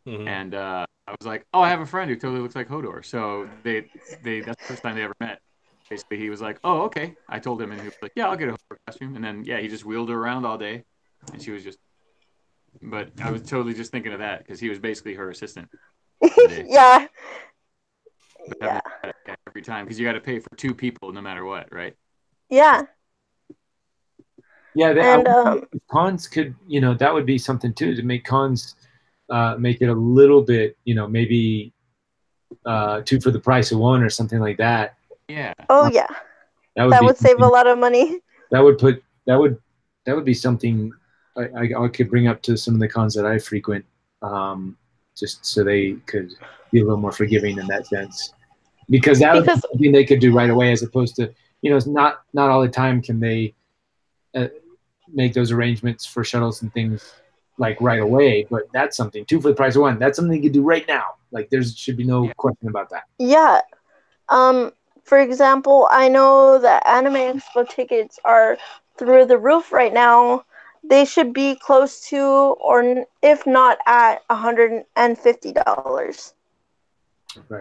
Speaker 4: and I was like, "Oh, I have a friend who totally looks like Hodor." So that's the first time they ever met. Basically, he was like, "Oh, okay." I told him, and he was like, "Yeah, I'll get a Hodor costume." And then he just wheeled her around all day, and she was just. But I was totally just thinking of that because he was basically her assistant.
Speaker 2: Yeah.
Speaker 4: Yeah. Every time because you got to pay for 2 people no matter what, right?
Speaker 2: Yeah.
Speaker 3: Yeah,
Speaker 2: and
Speaker 3: cons could, that would be something too, to make cons make it a little bit, maybe 2 for the price of 1 or something like that.
Speaker 2: Yeah. Oh yeah. That would save a lot of money.
Speaker 3: That would be something I could bring up to some of the cons that I frequent, just so they could be a little more forgiving in that sense. Because that would be something they could do right away, as opposed to, it's not all the time can they make those arrangements for shuttles and things like right away. But that's something 2 for the price of 1. That's something you could do right now. Like there should be no question about that.
Speaker 2: Yeah. For example, I know that Anime Expo tickets are through the roof right now. They should be close to, or if not at, $150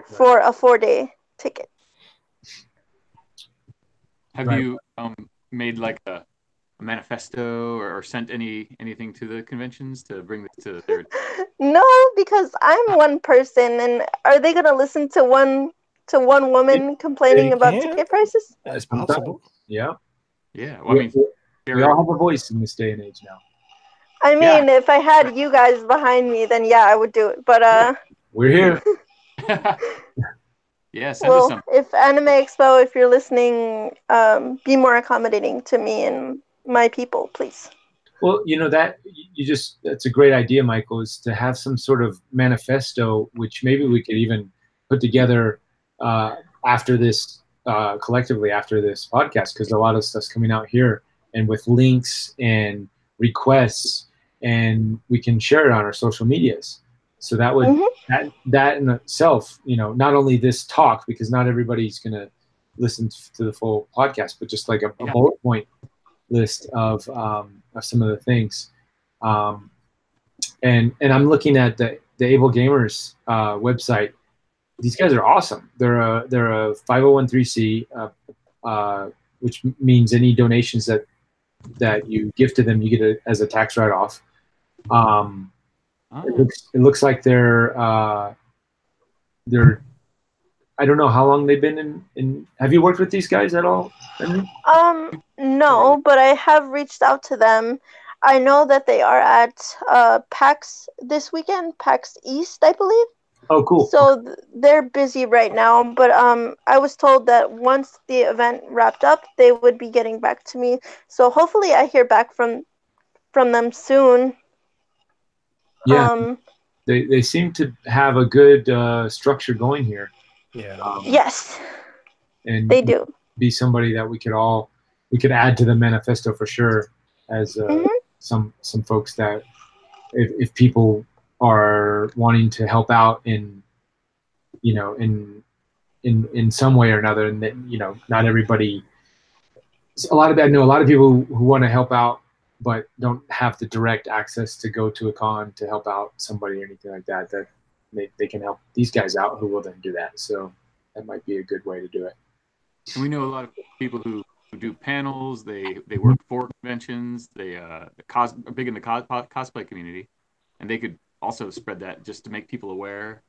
Speaker 2: for a 4-day ticket.
Speaker 4: Have you made like a manifesto or sent anything to the conventions to bring this to their?
Speaker 2: No, because I'm one person, and are they gonna listen to one woman complaining about ticket prices?
Speaker 1: That's possible.
Speaker 3: Yeah.
Speaker 4: Yeah. Well, I mean,
Speaker 3: we all have a voice in this day and age now.
Speaker 2: I mean, if I had you guys behind me, then I would do it. But
Speaker 3: we're here.
Speaker 4: Yeah, send us some.
Speaker 2: If Anime Expo, if you're listening, be more accommodating to me and my people, please.
Speaker 3: Well, that's a great idea, Michael, is to have some sort of manifesto, which maybe we could even put together after this, collectively after this podcast, because a lot of stuff's coming out here, and with links and requests, and we can share it on our social medias. So that would that in itself, not only this talk, because not everybody's going to listen to the full podcast, but just like a bullet point list of some of the things. And I'm looking at the Ablegamers website. These guys are awesome. They're a 501(c), which means any donations that you give to them, you get it as a tax write-off. It looks like they're I don't know how long they've been in. Have you worked with these guys at all, Henry?
Speaker 2: No, but I have reached out to them. I know that they are at PAX this weekend, PAX East, I believe.
Speaker 3: Oh, cool.
Speaker 2: So they're busy right now, but I was told that once the event wrapped up, they would be getting back to me. So hopefully I hear back from them soon.
Speaker 3: Yeah, they seem to have a good structure going here.
Speaker 1: Yeah.
Speaker 2: Yes.
Speaker 3: And
Speaker 2: they do.
Speaker 3: Be somebody that we could add to the manifesto for sure, as some folks that if people are wanting to help out in some way or another, and that not everybody. I know a lot of people who want to help out, but don't have the direct access to go to a con to help out somebody or anything like that. That they can help these guys out, who will then do that. So that might be a good way to do it.
Speaker 4: And we know a lot of people who do panels. They work for conventions. They are big in the cosplay community, and they could also spread that just to make people aware.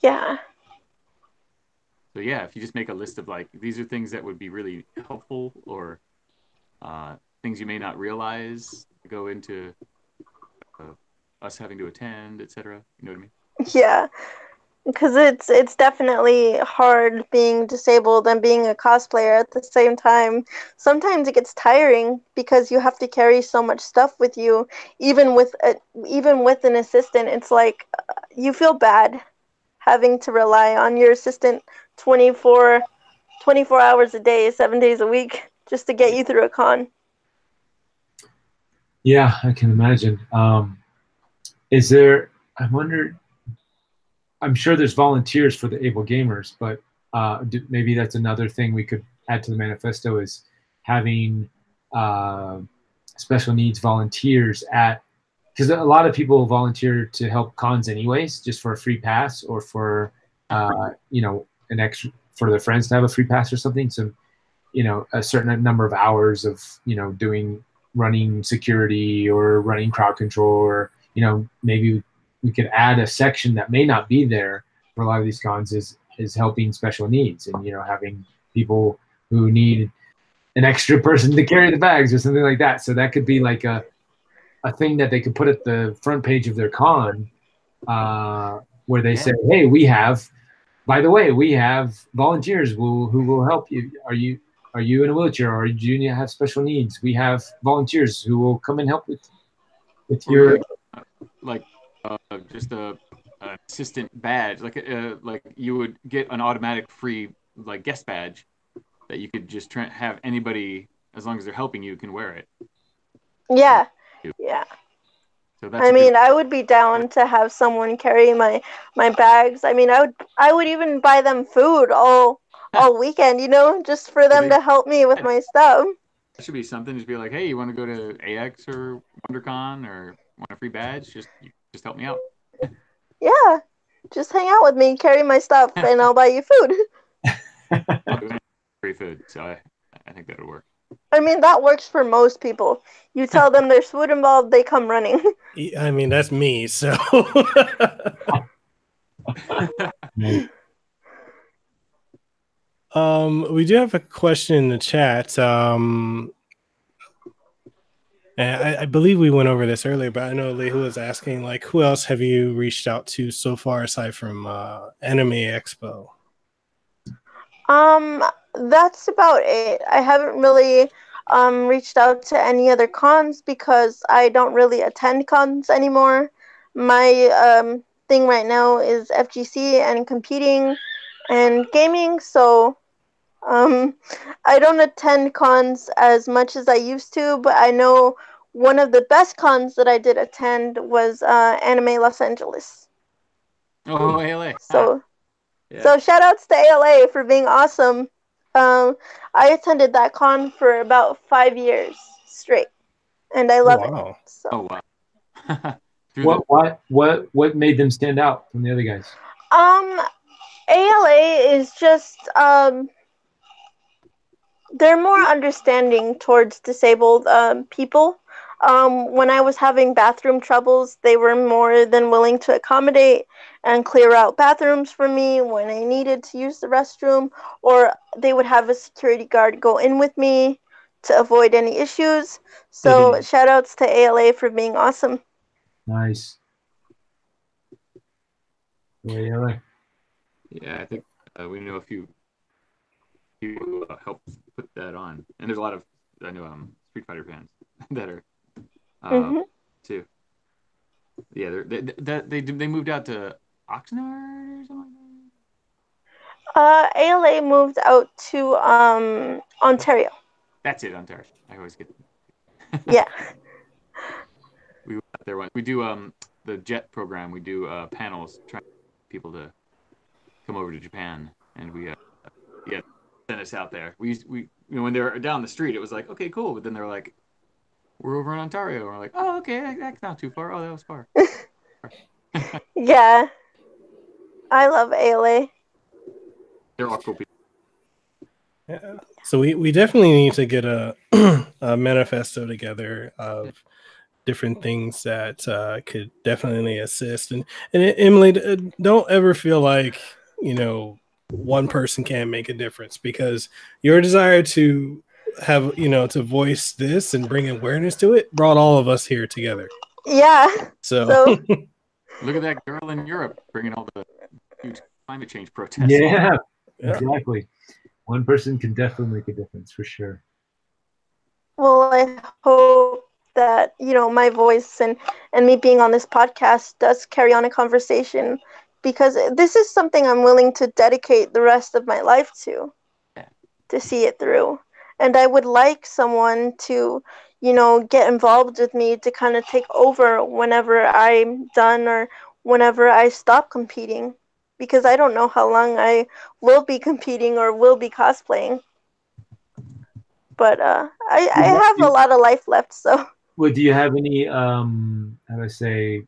Speaker 2: Yeah.
Speaker 4: So if you just make a list of like, these are things that would be really helpful, or things you may not realize go into us having to attend, etc. You know what I mean?
Speaker 2: Yeah. Because it's definitely hard being disabled and being a cosplayer at the same time. Sometimes it gets tiring because you have to carry so much stuff with you. Even with an assistant, it's like you feel bad having to rely on your assistant 24 hours a day, 7 days a week, just to get you through a con.
Speaker 3: Yeah, I can imagine. Is there? I wonder. I'm sure there's volunteers for the Ablegamers, but maybe that's another thing we could add to the manifesto, is having special needs volunteers because a lot of people volunteer to help cons anyways, just for a free pass or for an extra, for their friends to have a free pass or something. So a certain number of hours of running security or running crowd control, or maybe we could add a section that may not be there for a lot of these cons, is helping special needs, and having people who need an extra person to carry the bags or something like that. So that could be like a thing that they could put at the front page of their con, where they say, hey, by the way, we have volunteers who will help you. Are you in a wheelchair, or do you have special needs? We have volunteers who will come and help with your
Speaker 4: just an assistant badge, like you would get an automatic free guest badge that you could just have anybody, as long as they're helping you, can wear it.
Speaker 2: Yeah.
Speaker 4: So
Speaker 2: I would be down to have someone carry my bags. I would even buy them food all weekend, just for them to help me with my stuff.
Speaker 4: That should be something. Just be like, hey, you want to go to AX or WonderCon, or want a free badge? Just help me out.
Speaker 2: Yeah, just hang out with me, carry my stuff, and I'll buy you food.
Speaker 4: Free food, so I think that would work.
Speaker 2: That works for most people. You tell them there's food involved, they come running.
Speaker 1: That's me, so. We do have a question in the chat. I believe we went over this earlier, but I know Lehu was asking, who else have you reached out to so far aside from Anime Expo?
Speaker 2: That's about it. I haven't really reached out to any other cons because I don't really attend cons anymore. My thing right now is FGC and competing and gaming, so I don't attend cons as much as I used to, but I know one of the best cons that I did attend was Anime Los Angeles.
Speaker 4: Oh, ALA.
Speaker 2: So shout outs to ALA for being awesome. I attended that con for about 5 years straight, and I love it. So.
Speaker 4: Oh wow!
Speaker 3: What made them stand out from the other guys?
Speaker 2: ALA is just they're more understanding towards disabled people. When I was having bathroom troubles, they were more than willing to accommodate and clear out bathrooms for me when I needed to use the restroom, or they would have a security guard go in with me to avoid any issues. So shout outs to ALA for being awesome.
Speaker 3: Nice. ALA.
Speaker 4: Yeah, I think we know a few people who helped put that on, and there's a lot of Street Fighter fans that are too. Yeah, they moved out to Oxnard or something like
Speaker 2: that. ALA moved out to Ontario.
Speaker 4: That's it, Ontario. I always get.
Speaker 2: Yeah.
Speaker 4: We went out there once. We do the JET program. We do panels trying to get people to come over to Japan, and we sent us out there. We when they're down the street, it was like, okay, cool, but then they're like, we're over in Ontario, and we're like, oh, okay, that's not too far. Oh, that was far.
Speaker 2: Yeah, I love ALA.
Speaker 4: They're all cool people.
Speaker 1: Yeah. So we definitely need to get a manifesto together of different things that could definitely assist. And Emily, don't ever feel like one person can't make a difference, because your desire to have to voice this and bring awareness to it brought all of us here together.
Speaker 2: Yeah.
Speaker 1: So
Speaker 4: look at that girl in Europe bringing all the huge climate change protests.
Speaker 3: Yeah, exactly. One person can definitely make a difference, for sure.
Speaker 2: Well, I hope that my voice and me being on this podcast does carry on a conversation, because this is something I'm willing to dedicate the rest of my life to see it through. And I would like someone to get involved with me to kind of take over whenever I'm done or whenever I stop competing. because I don't know how long I will be competing or will be cosplaying. But I have a lot of life left, so.
Speaker 3: Well, do you have any how do I say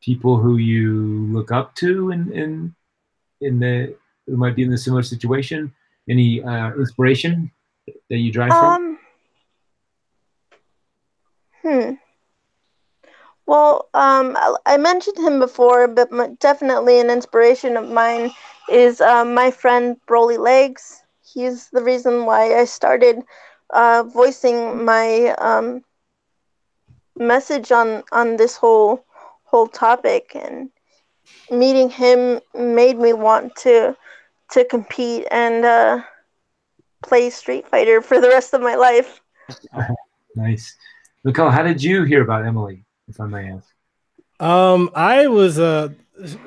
Speaker 3: people who you look up to in the who might be in a similar situation? Any inspiration that you drive from?
Speaker 2: Well, I mentioned him before, but definitely an inspiration of mine is my friend Broly Legs. He's the reason why I started voicing my message on this whole topic, and meeting him made me want to compete and play Street Fighter for the rest of my life.
Speaker 3: Nice. Mekel, how did you hear about Emily, if I may ask?
Speaker 1: I was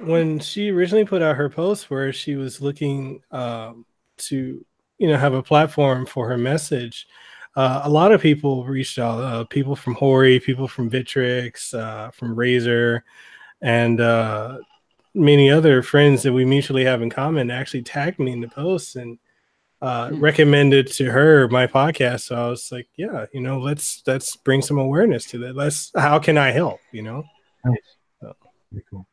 Speaker 1: when she originally put out her post where she was looking to have a platform for her message. A lot of people reached out, people from Hori, people from Vitrix, from Razor, and many other friends that we mutually have in common actually tagged me in the post and recommended to her my podcast. So I was like, yeah, let's bring some awareness to that. How can I help?
Speaker 3: Nice. So. Very cool.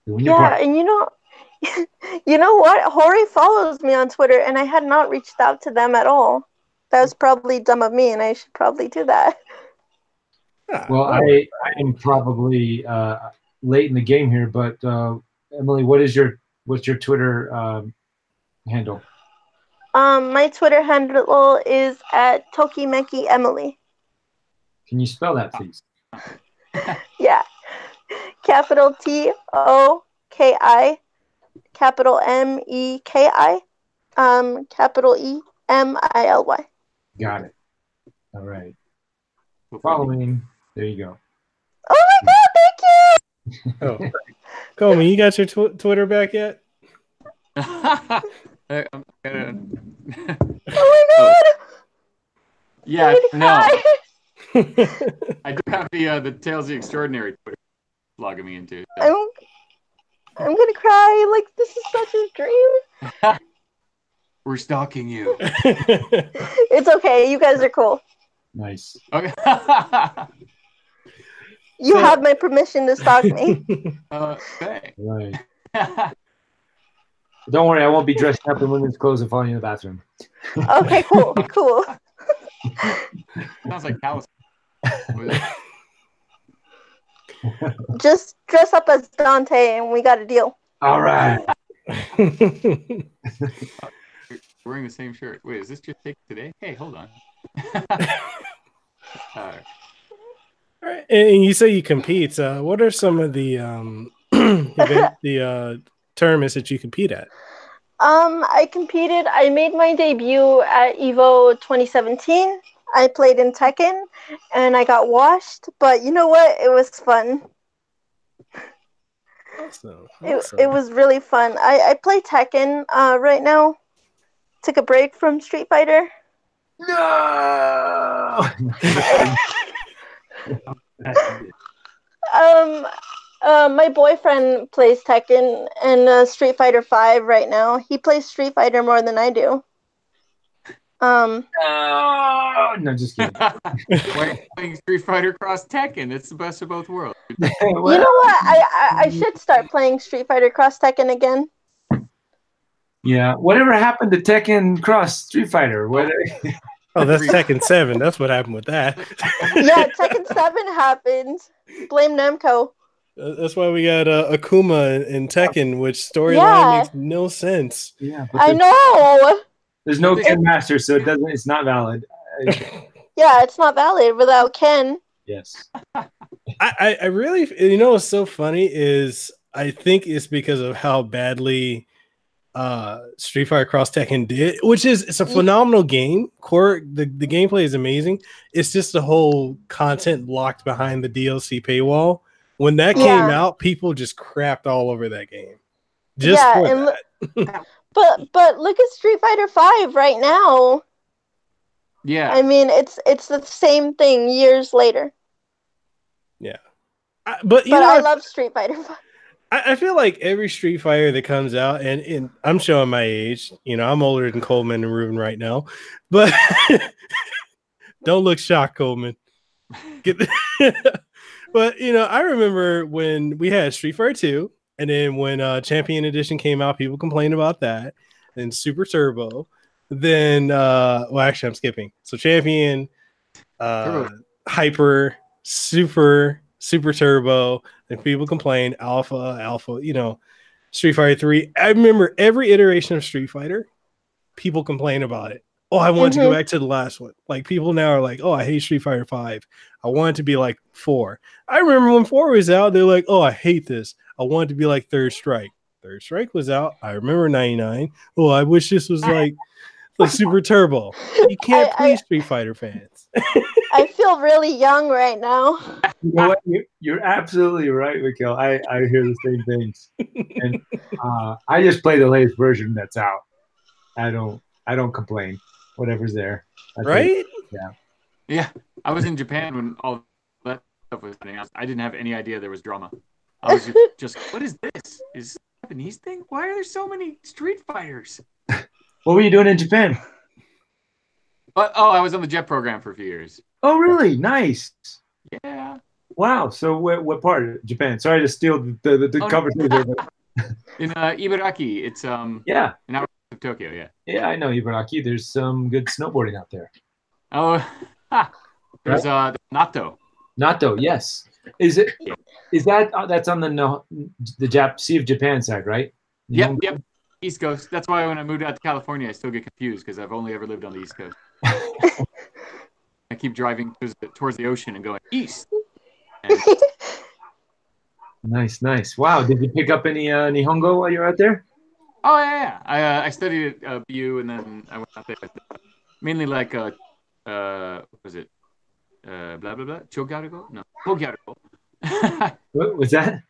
Speaker 2: Yeah, and you know what? Hori follows me on Twitter, and I had not reached out to them at all. That was probably dumb of me, and I should probably do that.
Speaker 3: Well, I am probably late in the game here, but Emily, what's your Twitter handle?
Speaker 2: My Twitter handle is at TokiMekiEmily.
Speaker 3: Can you spell that, please?
Speaker 2: Yeah. Capital TOKI, capital MEKI, capital EMILY.
Speaker 3: Got it. All right. Following. There you go.
Speaker 2: Oh my God! Thank you.
Speaker 1: Oh, Coleman, you got your Twitter back yet?
Speaker 2: Oh my God!
Speaker 4: Yeah, no. I do have the Tales of the Extraordinary Twitter logging me into. So.
Speaker 2: I'm gonna cry. Like, this is such a dream.
Speaker 4: We're stalking you.
Speaker 2: It's okay. You guys are cool.
Speaker 3: Nice.
Speaker 4: Okay.
Speaker 2: You have my permission to stalk me.
Speaker 4: Thanks.
Speaker 3: Right. Don't worry, I won't be dressed up in women's clothes and falling in the bathroom.
Speaker 2: Okay, cool. Cool.
Speaker 4: Sounds like Callus.
Speaker 2: Just dress up as Dante and we got a deal.
Speaker 3: All right.
Speaker 4: Wearing the same shirt. Wait, is this just taken today? Hey, hold on.
Speaker 1: All right. And you say you compete. What are some of the tournaments that you compete at?
Speaker 2: I competed. I made my debut at Evo 2017. I played in Tekken, and I got washed. But you know what? It was fun.
Speaker 1: Awesome.
Speaker 2: It was really fun. I play Tekken right now. Took a break from Street Fighter.
Speaker 3: No.
Speaker 2: My boyfriend plays Tekken and Street Fighter 5 right now. He plays Street Fighter more than I do.
Speaker 3: No, just kidding.
Speaker 4: Playing Street Fighter Cross Tekken. It's the best of both worlds.
Speaker 2: You know what? I should start playing Street Fighter Cross Tekken again.
Speaker 3: Yeah. Whatever happened to Tekken Cross Street Fighter?
Speaker 1: Oh, that's Tekken 7. That's what happened with that.
Speaker 2: Yeah, Tekken 7 happened. Blame Namco.
Speaker 1: That's why we got Akuma in Tekken, which storyline makes no sense.
Speaker 3: Yeah,
Speaker 2: I know.
Speaker 3: There's no Ken Master, so it's not valid.
Speaker 2: Yeah, it's not valid without Ken.
Speaker 3: Yes.
Speaker 1: I really, what's so funny is I think it's because of how badly Street Fighter Cross Tekken did, which is it's a phenomenal game. The gameplay is amazing. It's just the whole content locked behind the DLC paywall. When that came out, people just crapped all over that game. Just for that.
Speaker 2: But look at Street Fighter 5 right now.
Speaker 4: Yeah.
Speaker 2: I mean, it's the same thing years later.
Speaker 1: Yeah. But
Speaker 2: I love Street Fighter 5.
Speaker 1: I feel like every Street Fighter that comes out, and I'm showing my age. You know, I'm older than Coleman and Reuben right now, but don't look shocked, Coleman. But you know, I remember when we had Street Fighter 2, and then when Champion Edition came out, people complained about that. Then Super Turbo, then well, actually, I'm skipping. So Champion, Hyper, Super Turbo, and people complained Alpha. You know, Street Fighter 3. I remember every iteration of Street Fighter, people complain about it. Oh, I want to go back to the last one. Like people now are like, oh, I hate Street Fighter 5. I want it to be like 4. I remember when 4 was out, they're like, oh, I hate this. I want it to be like Third Strike. Third Strike was out. I remember 99. Oh, I wish this was like Super Turbo. You can't please Street Fighter fans.
Speaker 2: I feel really young right now.
Speaker 3: You know what? You're absolutely right, Mekel. I hear the same things. And I just play the latest version that's out. I don't complain. Whatever's there.
Speaker 1: Right?
Speaker 3: Yeah.
Speaker 4: Yeah. I was in Japan when all that stuff was happening. I didn't have any idea there was drama. I was just what is this? Is this a Japanese thing? Why are there so many Street Fighters?
Speaker 3: What were you doing in Japan?
Speaker 4: I was on the JET program for a few years.
Speaker 3: Oh, really? Nice.
Speaker 4: Yeah.
Speaker 3: Wow. So what part of Japan? Sorry to steal the conversation.
Speaker 4: In Ibaraki. It's
Speaker 3: yeah.
Speaker 4: an hour of Tokyo, yeah.
Speaker 3: Yeah, I know Ibaraki. There's some good snowboarding out there.
Speaker 4: Oh, there's Nato.
Speaker 3: Nato, yes. Is that that's on the Sea of Japan side, right?
Speaker 4: Yep. East Coast. That's why when I moved out to California, I still get confused because I've only ever lived on the East Coast. I keep driving towards the ocean and going east. And
Speaker 3: Nice. Wow. Did you pick up any Nihongo while you were out there?
Speaker 4: oh yeah. I studied at BU and then I went out there. Mainly like what was it? Blah blah blah. Chogyarugo? No. Kogyarugo.
Speaker 3: What was that?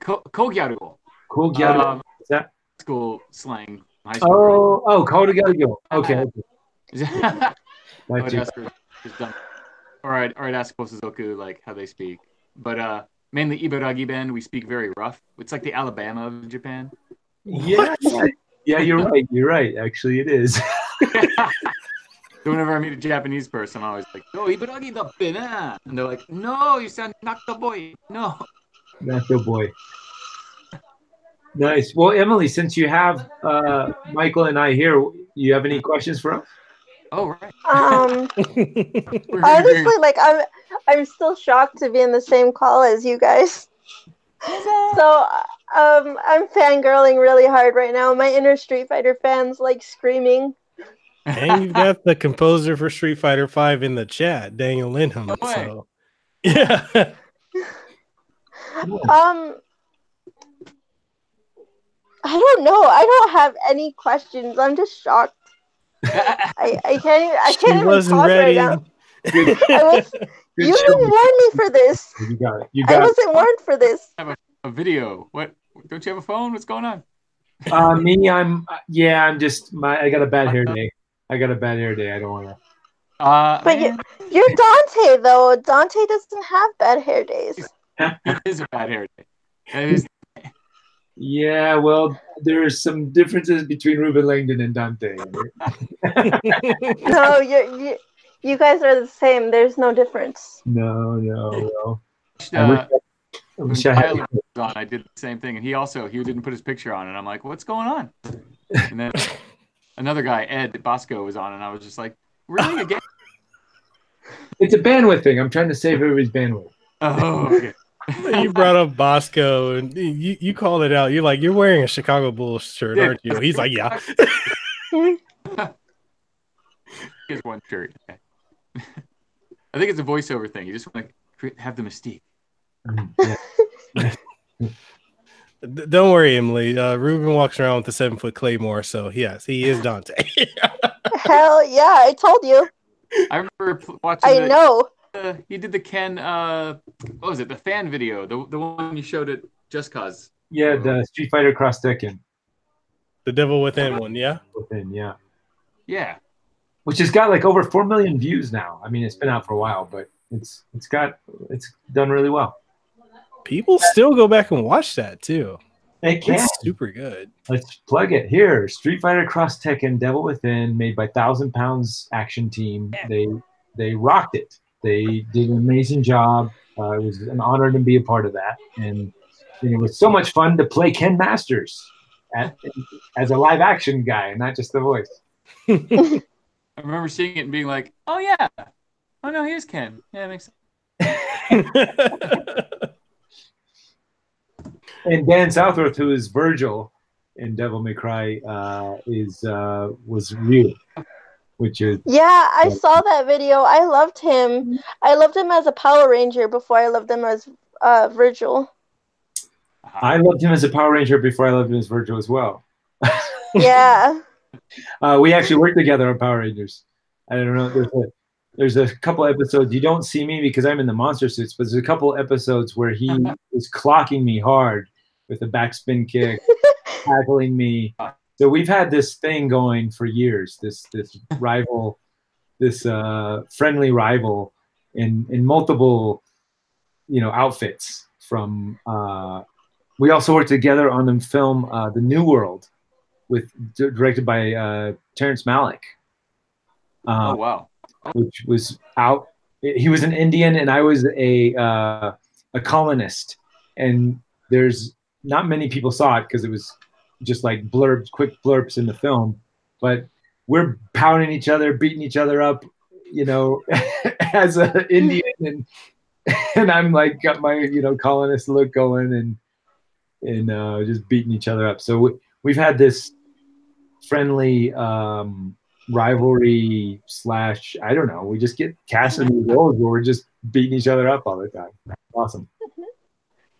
Speaker 4: Kogyarugo.
Speaker 3: Kogyarugo. What's that?
Speaker 4: School slang. High school.
Speaker 3: Oh, Kogyarugo. Okay.
Speaker 4: Just dumb. All right, ask Kosuzoku like how they speak. But mainly Ibaragi Ben, we speak very rough. It's like the Alabama of Japan.
Speaker 3: Yeah, you're right. Actually, it is.
Speaker 4: So whenever I meet a Japanese person, I'm always like, "Oh, Ibaragi da pena," and they're like, "No, you sound Nakta boy." No,
Speaker 3: Nakta boy. Nice. Well, Emily, since you have Michael and I here, you have any questions for us?
Speaker 4: Oh, right.
Speaker 2: Honestly, like I'm still shocked to be in the same call as you guys. So I'm fangirling really hard right now. My inner Street Fighter fans like screaming.
Speaker 1: And you've got the composer for Street Fighter 5 in the chat, Daniel Lindholm.
Speaker 4: Oh,
Speaker 1: so yeah.
Speaker 2: I don't know. I don't have any questions. I'm just shocked. I can't even talk
Speaker 1: ready.
Speaker 2: right now. You didn't warn me for this.
Speaker 3: You got it.
Speaker 2: I wasn't warned for this.
Speaker 4: I have a video. What? Don't you have a phone? What's going on?
Speaker 3: Me, I'm just I got a bad hair day. I don't want to.
Speaker 2: But you're Dante though. Dante doesn't have bad hair days.
Speaker 4: It is a bad hair day. That is.
Speaker 3: Yeah, well, there's some differences between Ruben Langdon and Dante.
Speaker 2: No, you guys are the same. There's no difference.
Speaker 3: No.
Speaker 4: I did the same thing, and he didn't put his picture on, and I'm like, what's going on? And then another guy, Ed Bosco, was on, and I was just like, really again?
Speaker 3: It's a bandwidth thing. I'm trying to save everybody's bandwidth.
Speaker 4: Oh, okay.
Speaker 1: You brought up Bosco, and you called it out. You're like, you're wearing a Chicago Bulls shirt, aren't you? He's like, yeah.
Speaker 4: He has one shirt. I think it's a voiceover thing. You just want to have the mystique.
Speaker 3: Yeah.
Speaker 1: Don't worry, Emily. Reuben walks around with the 7-foot claymore, so yes, he is Dante.
Speaker 2: Hell yeah, I told you.
Speaker 4: I remember watching.
Speaker 2: I know.
Speaker 4: He did the Ken. What was it? The fan video, the one you showed at Just Cause.
Speaker 3: Yeah, the Street Fighter Cross Tekken.
Speaker 1: The Devil Within one, yeah.
Speaker 3: Yeah.
Speaker 4: Yeah.
Speaker 3: Which has got like over 4 million views now. I mean, it's been out for a while, but it's done really well.
Speaker 1: People still go back and watch that too.
Speaker 3: They can.
Speaker 1: It's super good.
Speaker 3: Let's plug it here. Street Fighter Cross Tekken Devil Within, made by 1,000 Pounds Action Team. They rocked it. They did an amazing job. It was an honor to be a part of that, and it was so much fun to play Ken Masters as a live action guy, not just the voice.
Speaker 4: I remember seeing it and being like, "Oh yeah, oh no, here's Ken. Yeah, it makes sense."
Speaker 3: And Dan Southworth, who is Virgil in Devil May Cry, was Ryu, which is
Speaker 2: I saw that video. I loved him. I loved him as a Power Ranger before I loved him as Virgil.
Speaker 3: I loved him as a Power Ranger before I loved him as Virgil as well.
Speaker 2: Yeah.
Speaker 3: We actually worked together on Power Rangers. I don't know. There's a couple episodes. You don't see me because I'm in the monster suits, but there's a couple episodes where he is clocking me hard with a backspin kick, tackling me. So we've had this thing going for years. This rival, this friendly rival, in multiple, outfits. From we also worked together on the film The New World, directed by Terrence Malick.
Speaker 4: Oh wow.
Speaker 3: Which was out. He was an Indian and I was a colonist, and there's not many people saw it because it was just like quick blurbs in the film, but we're pounding each other, beating each other up, as an Indian, and I'm like got my colonist look going and just beating each other up. So we've had this friendly rivalry / I don't know. We just get cast in these roles where we're just beating each other up all the time. Awesome.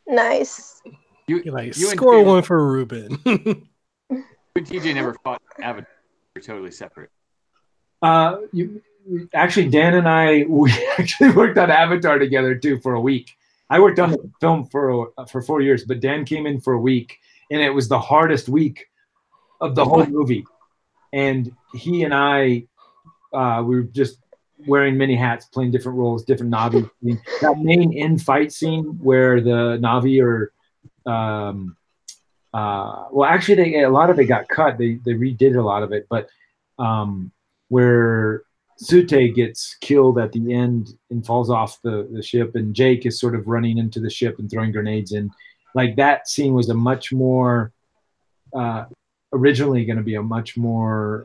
Speaker 2: Nice.
Speaker 1: You score one for Reuben.
Speaker 4: You and TJ never fought Avatar. You're totally separate.
Speaker 3: Actually, Dan and we actually worked on Avatar together too for a week. I worked on the film for 4 years, but Dan came in for a week, and it was the hardest week of the whole movie. And he and I, we were just wearing many hats, playing different roles, different Navi. That main in-fight scene where the Navi are, well, actually, a lot of it got cut. They redid a lot of it, but where Sute gets killed at the end and falls off the ship, and Jake is sort of running into the ship and throwing grenades in. Like, that scene was a much more originally going to be a much more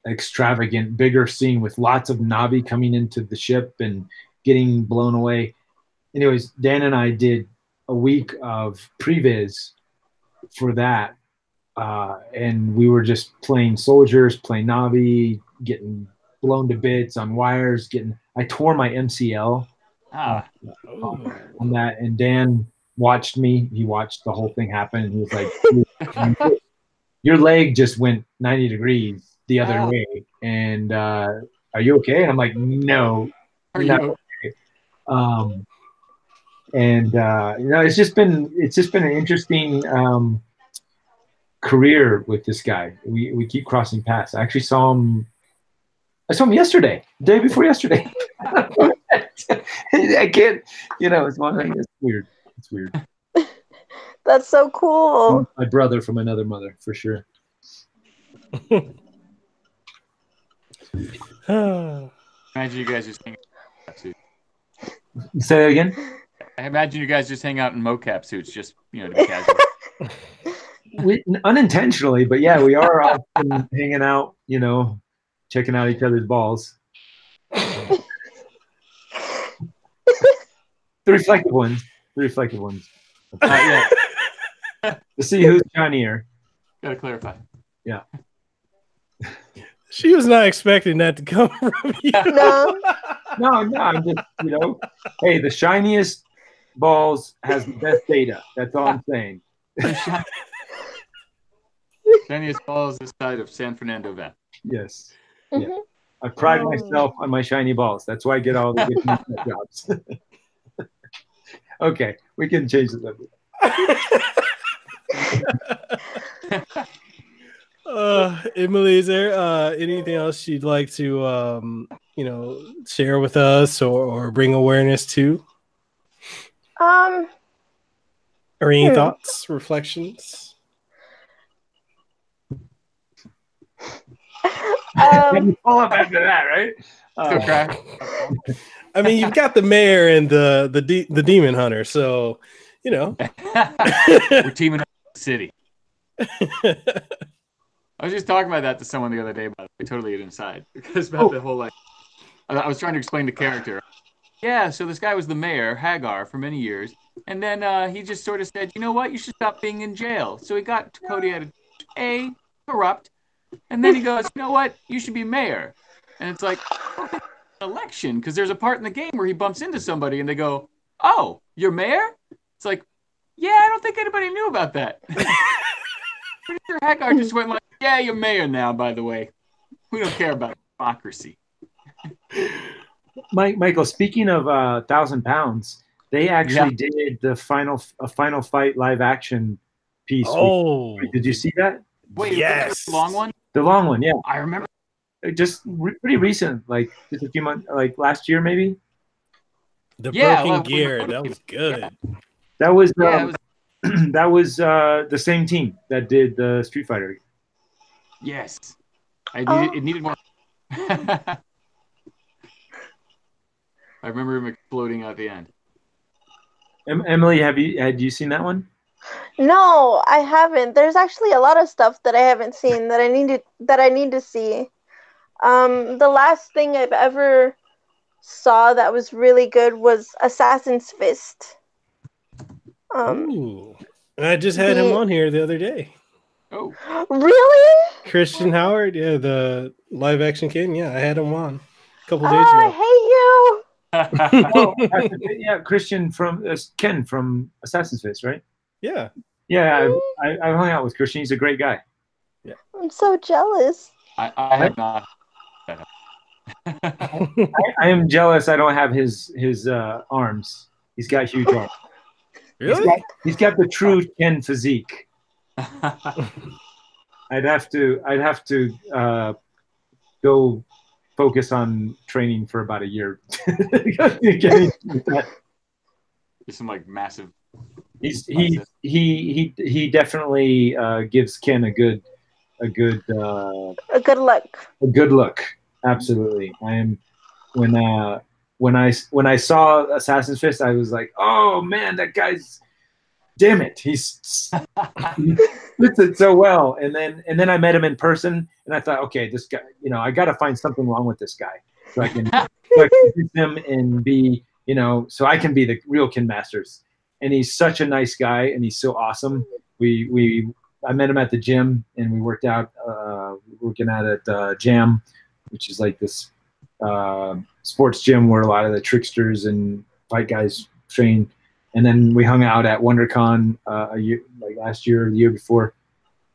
Speaker 3: extravagant, bigger scene with lots of Navi coming into the ship and getting blown away. Anyways, Dan and I did a week of previs for that, and we were just playing soldiers, playing Navi, getting blown to bits on wires. I tore my MCL on that, and Dan watched me. He watched the whole thing happen, and he was like, "Your leg just went 90 degrees the other way, and are you okay?" And I'm like, "No,
Speaker 4: are you
Speaker 3: okay?" And it's just been an interesting career with this guy. We keep crossing paths. I actually saw him. I saw him yesterday, the day before yesterday. I can't, it's one thing. It's weird. It's weird.
Speaker 2: That's so cool.
Speaker 3: My brother from another mother, for sure.
Speaker 4: Imagine you guys just hang out in mocap suits.
Speaker 3: Say that again?
Speaker 4: I imagine you guys just hang out in mocap suits, just to be casual.
Speaker 3: Unintentionally, but yeah, we are often hanging out, checking out each other's balls. The reflective ones. Yeah. To see who's shinier.
Speaker 4: Gotta clarify.
Speaker 3: Yeah.
Speaker 1: She was not expecting that to come from you.
Speaker 3: No, I'm just, hey, the shiniest balls has the best data. That's all I'm saying.
Speaker 4: Shiniest balls this side of San Fernando Valley.
Speaker 3: Yes. Mm-hmm. Yeah. I pride myself on my shiny balls. That's why I get all the good jobs. Okay, we can change the subject.
Speaker 1: Emily, is there anything else you'd like to share with us or bring awareness to? Or any thoughts, reflections?
Speaker 3: You pull up after that, right?
Speaker 1: I mean, you've got the mayor and the demon hunter, so you know.
Speaker 4: We're teaming up with the city. I was just talking about that to someone the other day, but I totally get inside because about the whole like. I was trying to explain the character. Yeah, so this guy was the mayor, Hagar, for many years, and then he just sort of said, "You know what? You should stop being in jail." So he got Cody out of corrupt, and then he goes, "You know what? You should be mayor." And it's like, okay, election, because there's a part in the game where he bumps into somebody, and they go, "Oh, you're mayor?" It's like, yeah, I don't think anybody knew about that. Pretty sure Hagar just went like, "Yeah, you're mayor now, by the way. We don't care about democracy."
Speaker 3: Michael, speaking of 1,000 Pounds, they actually did the final fight live action piece.
Speaker 1: Oh,
Speaker 3: did you see that?
Speaker 4: Wait,
Speaker 1: yes,
Speaker 4: the long one.
Speaker 3: The long one, yeah.
Speaker 4: I remember.
Speaker 3: Just pretty recent, like just a few months, like last year maybe.
Speaker 1: The broken gear, that was good.
Speaker 3: That was that was the same team that did the Street Fighter.
Speaker 4: Yes, it needed more. I remember him exploding at the end.
Speaker 3: Emily, had you seen that one?
Speaker 2: No, I haven't. There's actually a lot of stuff that I haven't seen that I need to see. The last thing I've ever saw that was really good was Assassin's Fist.
Speaker 1: Ooh, and I just had him on here the other day.
Speaker 4: Oh,
Speaker 2: really?
Speaker 1: Christian Howard, yeah, the live action kid. Yeah, I had him on a couple days ago.
Speaker 2: I hate you.
Speaker 3: Oh, yeah, Christian from Ken from Assassin's Fist, right?
Speaker 1: Yeah.
Speaker 3: I hung out with Christian. He's a great guy.
Speaker 1: Yeah.
Speaker 2: I'm so jealous.
Speaker 4: I have not.
Speaker 3: I am jealous. I don't have his arms. He's got huge arms.
Speaker 1: Really?
Speaker 3: He's got the true Ken physique. I'd have to go focus on training for about a year.
Speaker 4: There's some like massive.
Speaker 3: He definitely gives Ken a good look. Absolutely. I am when I saw Assassin's Fist, I was like, oh man, that guy's, damn it, he fits it so well. And then I met him in person, and I thought, okay, this guy, I got to find something wrong with this guy so I can use him and be, so I can be the real Kin Masters. And he's such a nice guy, and he's so awesome. I met him at the gym, and we worked out, working out at Jam, which is like this sports gym where a lot of the tricksters and fight guys train. And then we hung out at WonderCon a year, like last year or the year before.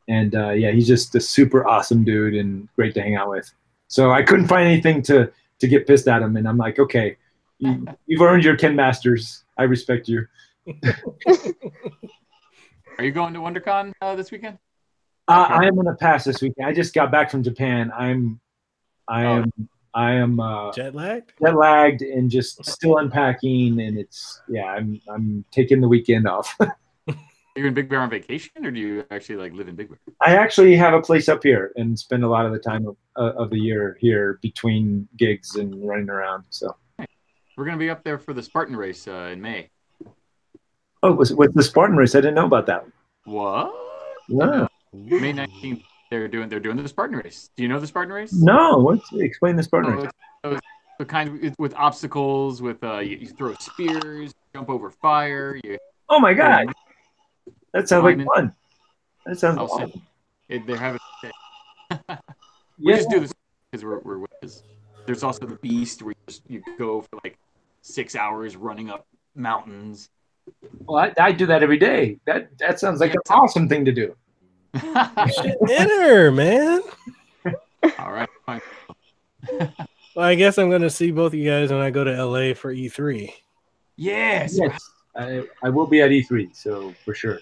Speaker 3: And yeah, he's just a super awesome dude and great to hang out with. So I couldn't find anything to get pissed at him. And I'm like, okay, you've earned your Kin Masters. I respect you.
Speaker 4: Are you going to WonderCon this weekend?
Speaker 3: I am going to pass this weekend. I just got back from Japan. I am
Speaker 1: jet
Speaker 3: lagged and just still unpacking, and I'm taking the weekend off.
Speaker 4: Are you in Big Bear on vacation, or do you actually like live in Big Bear?
Speaker 3: I actually have a place up here and spend a lot of the time of the year here between gigs and running around. So
Speaker 4: we're going to be up there for the Spartan Race in May.
Speaker 3: Oh, was the Spartan Race? I didn't know about that.
Speaker 4: What?
Speaker 3: No.
Speaker 4: May 19th, they're doing the Spartan Race. Do you know the Spartan Race?
Speaker 3: No. Explain the Spartan Race.
Speaker 4: It's the kind with obstacles, with you throw spears, jump over fire.
Speaker 3: Oh my God, that sounds like fun. That sounds awesome.
Speaker 4: They're having. We just do this because we're whiz. There's also the Beast, where you go for like 6 hours running up mountains.
Speaker 3: Well, I do that every day. That sounds like an awesome thing to do.
Speaker 1: Enter, man.
Speaker 4: All right. Fine.
Speaker 1: Well, I guess I'm going to see both of you guys when I go to LA for E3.
Speaker 4: Yes.
Speaker 3: I will be at E3, so for sure.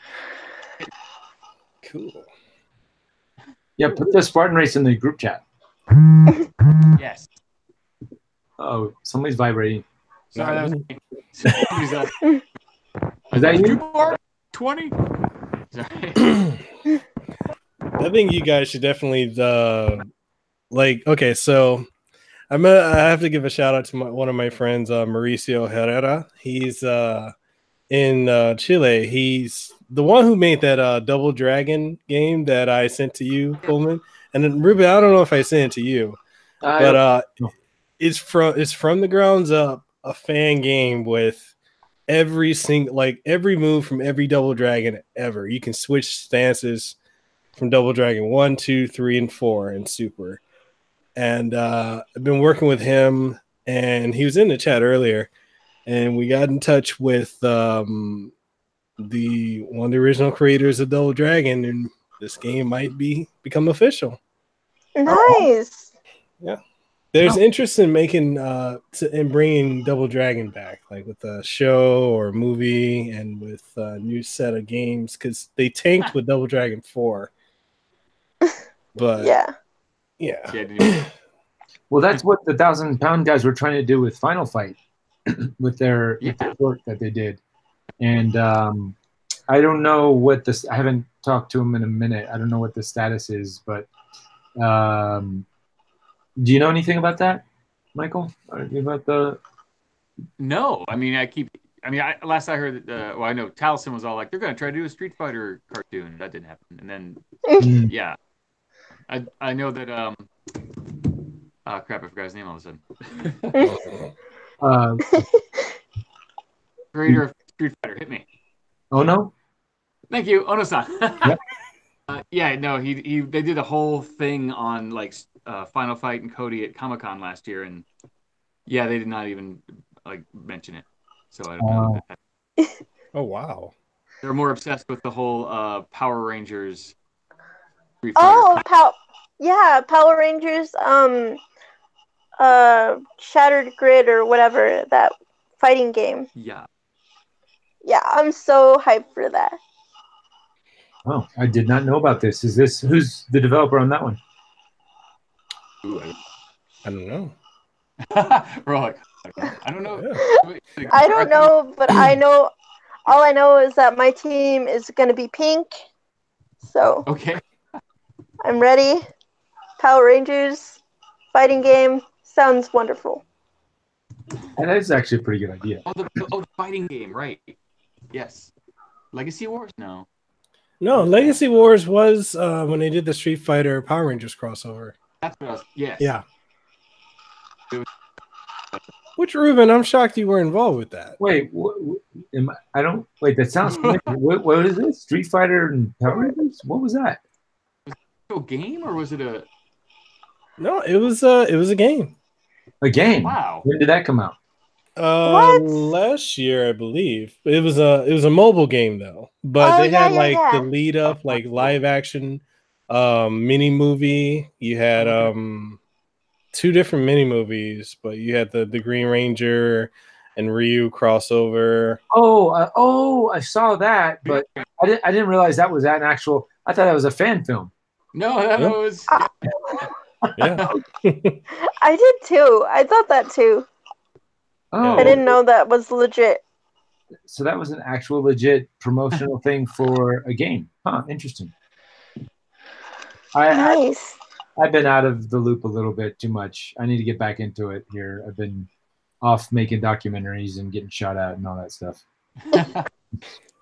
Speaker 1: Cool.
Speaker 3: Yeah, put the Spartan Race in the group chat.
Speaker 4: Yes.
Speaker 3: Oh, somebody's vibrating.
Speaker 4: Sorry, that was me.
Speaker 3: Is that you?
Speaker 4: 20?
Speaker 1: I think you guys should definitely okay, so I have to give a shout out to one of my friends, Mauricio Herrera. He's in Chile. He's the one who made that Double Dragon game that I sent to you, Coleman. And then Ruben, I don't know if I sent it to you, but it's from the grounds up a fan game with every move from every Double Dragon ever. You can switch stances from Double Dragon 1, 2, 3, and 4 and Super. And I've been working with him, and he was in the chat earlier, and we got in touch with one of the original creators of Double Dragon, and this game might become official.
Speaker 2: Nice.
Speaker 1: Yeah. There's interest in making in bringing Double Dragon back, like with a show or a movie, and with a new set of games, because they tanked with Double Dragon 4. But yeah.
Speaker 3: Well, that's what the 1,000-pound guys were trying to do with Final Fight, with their work that they did. And I don't know what this. I haven't talked to him in a minute. I don't know what the status is, but do you know anything about that, Michael? About the?
Speaker 4: No, I mean last I heard, I know Taliesin was all like, they're going to try to do a Street Fighter cartoon. That didn't happen, and then yeah. I know that crap, I forgot his name all of a sudden. Creator of Street Fighter, hit me.
Speaker 3: Oh no.
Speaker 4: Thank you, Ono-san.
Speaker 3: Yep.
Speaker 4: No, they did a whole thing on like Final Fight and Cody at Comic-Con last year, and they did not even like mention it. So I don't know.
Speaker 1: Oh wow.
Speaker 4: They're more obsessed with the whole Power Rangers.
Speaker 2: Power Rangers, Shattered Grid or whatever, that fighting game.
Speaker 4: Yeah,
Speaker 2: I'm so hyped for that.
Speaker 3: Oh, I did not know about this. Who's the developer on that one?
Speaker 4: Ooh,
Speaker 1: I don't know.
Speaker 4: We're all like, I don't know.
Speaker 2: Yeah. I don't know, but I know. All I know is that my team is going to be pink. So
Speaker 4: okay.
Speaker 2: I'm ready. Power Rangers fighting game sounds wonderful.
Speaker 3: And that's actually a pretty good idea.
Speaker 4: The fighting game, right? Yes. Legacy Wars? No,
Speaker 1: Legacy Wars was when they did the Street Fighter Power Rangers crossover.
Speaker 4: That's what I was. Yes.
Speaker 1: Yeah. Which, Reuben, I'm shocked you were involved with that.
Speaker 3: Wait, that sounds familiar. What is this? Street Fighter and Power Rangers? What was that?
Speaker 4: A game, or was it a?
Speaker 1: No, it was a game.
Speaker 3: A game.
Speaker 4: Wow.
Speaker 3: When did that come out?
Speaker 1: Last year, I believe. It was a mobile game though. But they had the lead up, like live action mini movie. You had two different mini movies, but you had the Green Ranger and Ryu crossover.
Speaker 3: I saw that, but I didn't realize that was an actual. I thought that was a fan film.
Speaker 4: No, that was.
Speaker 1: Yeah.
Speaker 2: I did too. I thought that too.
Speaker 3: Oh.
Speaker 2: I didn't know that was legit.
Speaker 3: So that was an actual legit promotional thing for a game. Huh, interesting.
Speaker 2: Nice.
Speaker 3: I've been out of the loop a little bit too much. I need to get back into it here. I've been off making documentaries and getting shot at and all that stuff.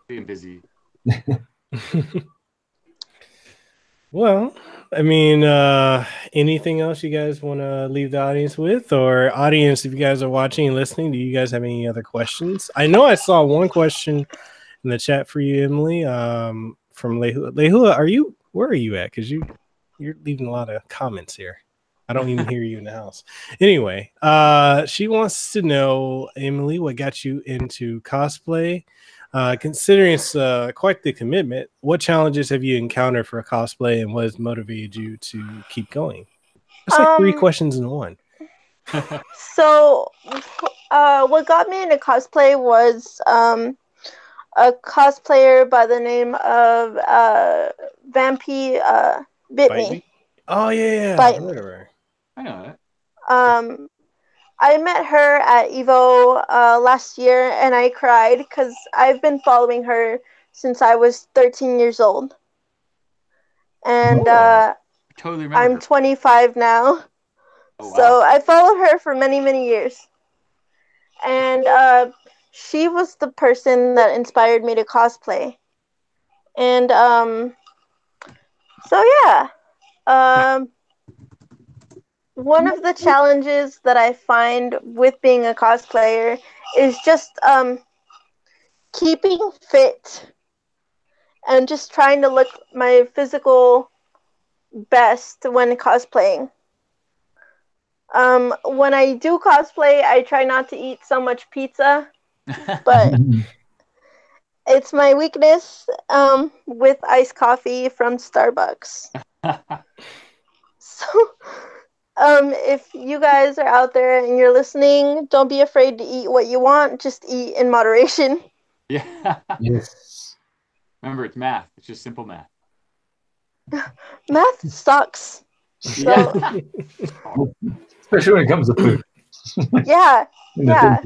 Speaker 4: Being busy.
Speaker 1: Well, I mean, anything else you guys want to leave the audience with? Or audience, if you guys are watching and listening, do you guys have any other questions? I know I saw one question in the chat for you, Emily, from Lehua. Lehua, where are you at? Because you're leaving a lot of comments here. I don't even hear you in the house. Anyway, she wants to know, Emily, what got you into cosplay? Considering it's quite the commitment, what challenges have you encountered for cosplay, and what has motivated you to keep going? That's like three questions in one.
Speaker 2: So, what got me into cosplay was a cosplayer by the name of Vampy bit me.
Speaker 1: Oh yeah,
Speaker 2: Bite
Speaker 1: me.
Speaker 4: I know that.
Speaker 2: I met her at Evo last year, and I cried because I've been following her since I was 13 years old. And
Speaker 4: Totally remember
Speaker 2: I'm
Speaker 4: her.
Speaker 2: 25 now.
Speaker 4: Oh, wow.
Speaker 2: So I followed her for many, many years. And she was the person that inspired me to cosplay. And so yeah. One of the challenges that I find with being a cosplayer is just keeping fit and just trying to look my physical best when cosplaying. When I do cosplay, I try not to eat so much pizza, but it's my weakness with iced coffee from Starbucks. So, if you guys are out there and you're listening, don't be afraid to eat what you want. Just eat in moderation.
Speaker 4: Yeah.
Speaker 3: Yes.
Speaker 4: Remember, it's math. It's just simple math.
Speaker 2: Math sucks. So,
Speaker 4: Yeah.
Speaker 3: Especially when it comes to food.
Speaker 2: yeah. Yeah.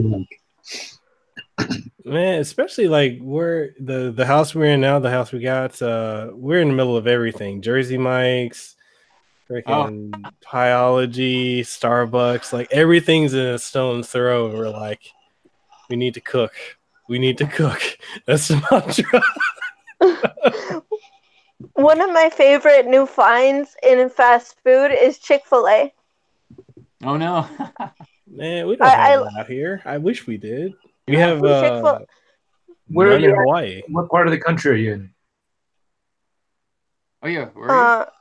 Speaker 1: Man, especially like we're the house we're in now, the house we got, we're in the middle of everything. Jersey Mike's, freaking biology, Starbucks, like everything's in a stone's throw. And we're like, we need to cook. We need to cook. That's the mantra.
Speaker 2: One of my favorite new finds in fast food is Chick-fil-A.
Speaker 4: Oh, no.
Speaker 1: Man, we don't have that out here. I wish we did. We have
Speaker 3: where are
Speaker 1: none
Speaker 3: you
Speaker 1: in
Speaker 3: at?
Speaker 1: Hawaii.
Speaker 3: What part of the country are you in?
Speaker 4: Oh, yeah. Where are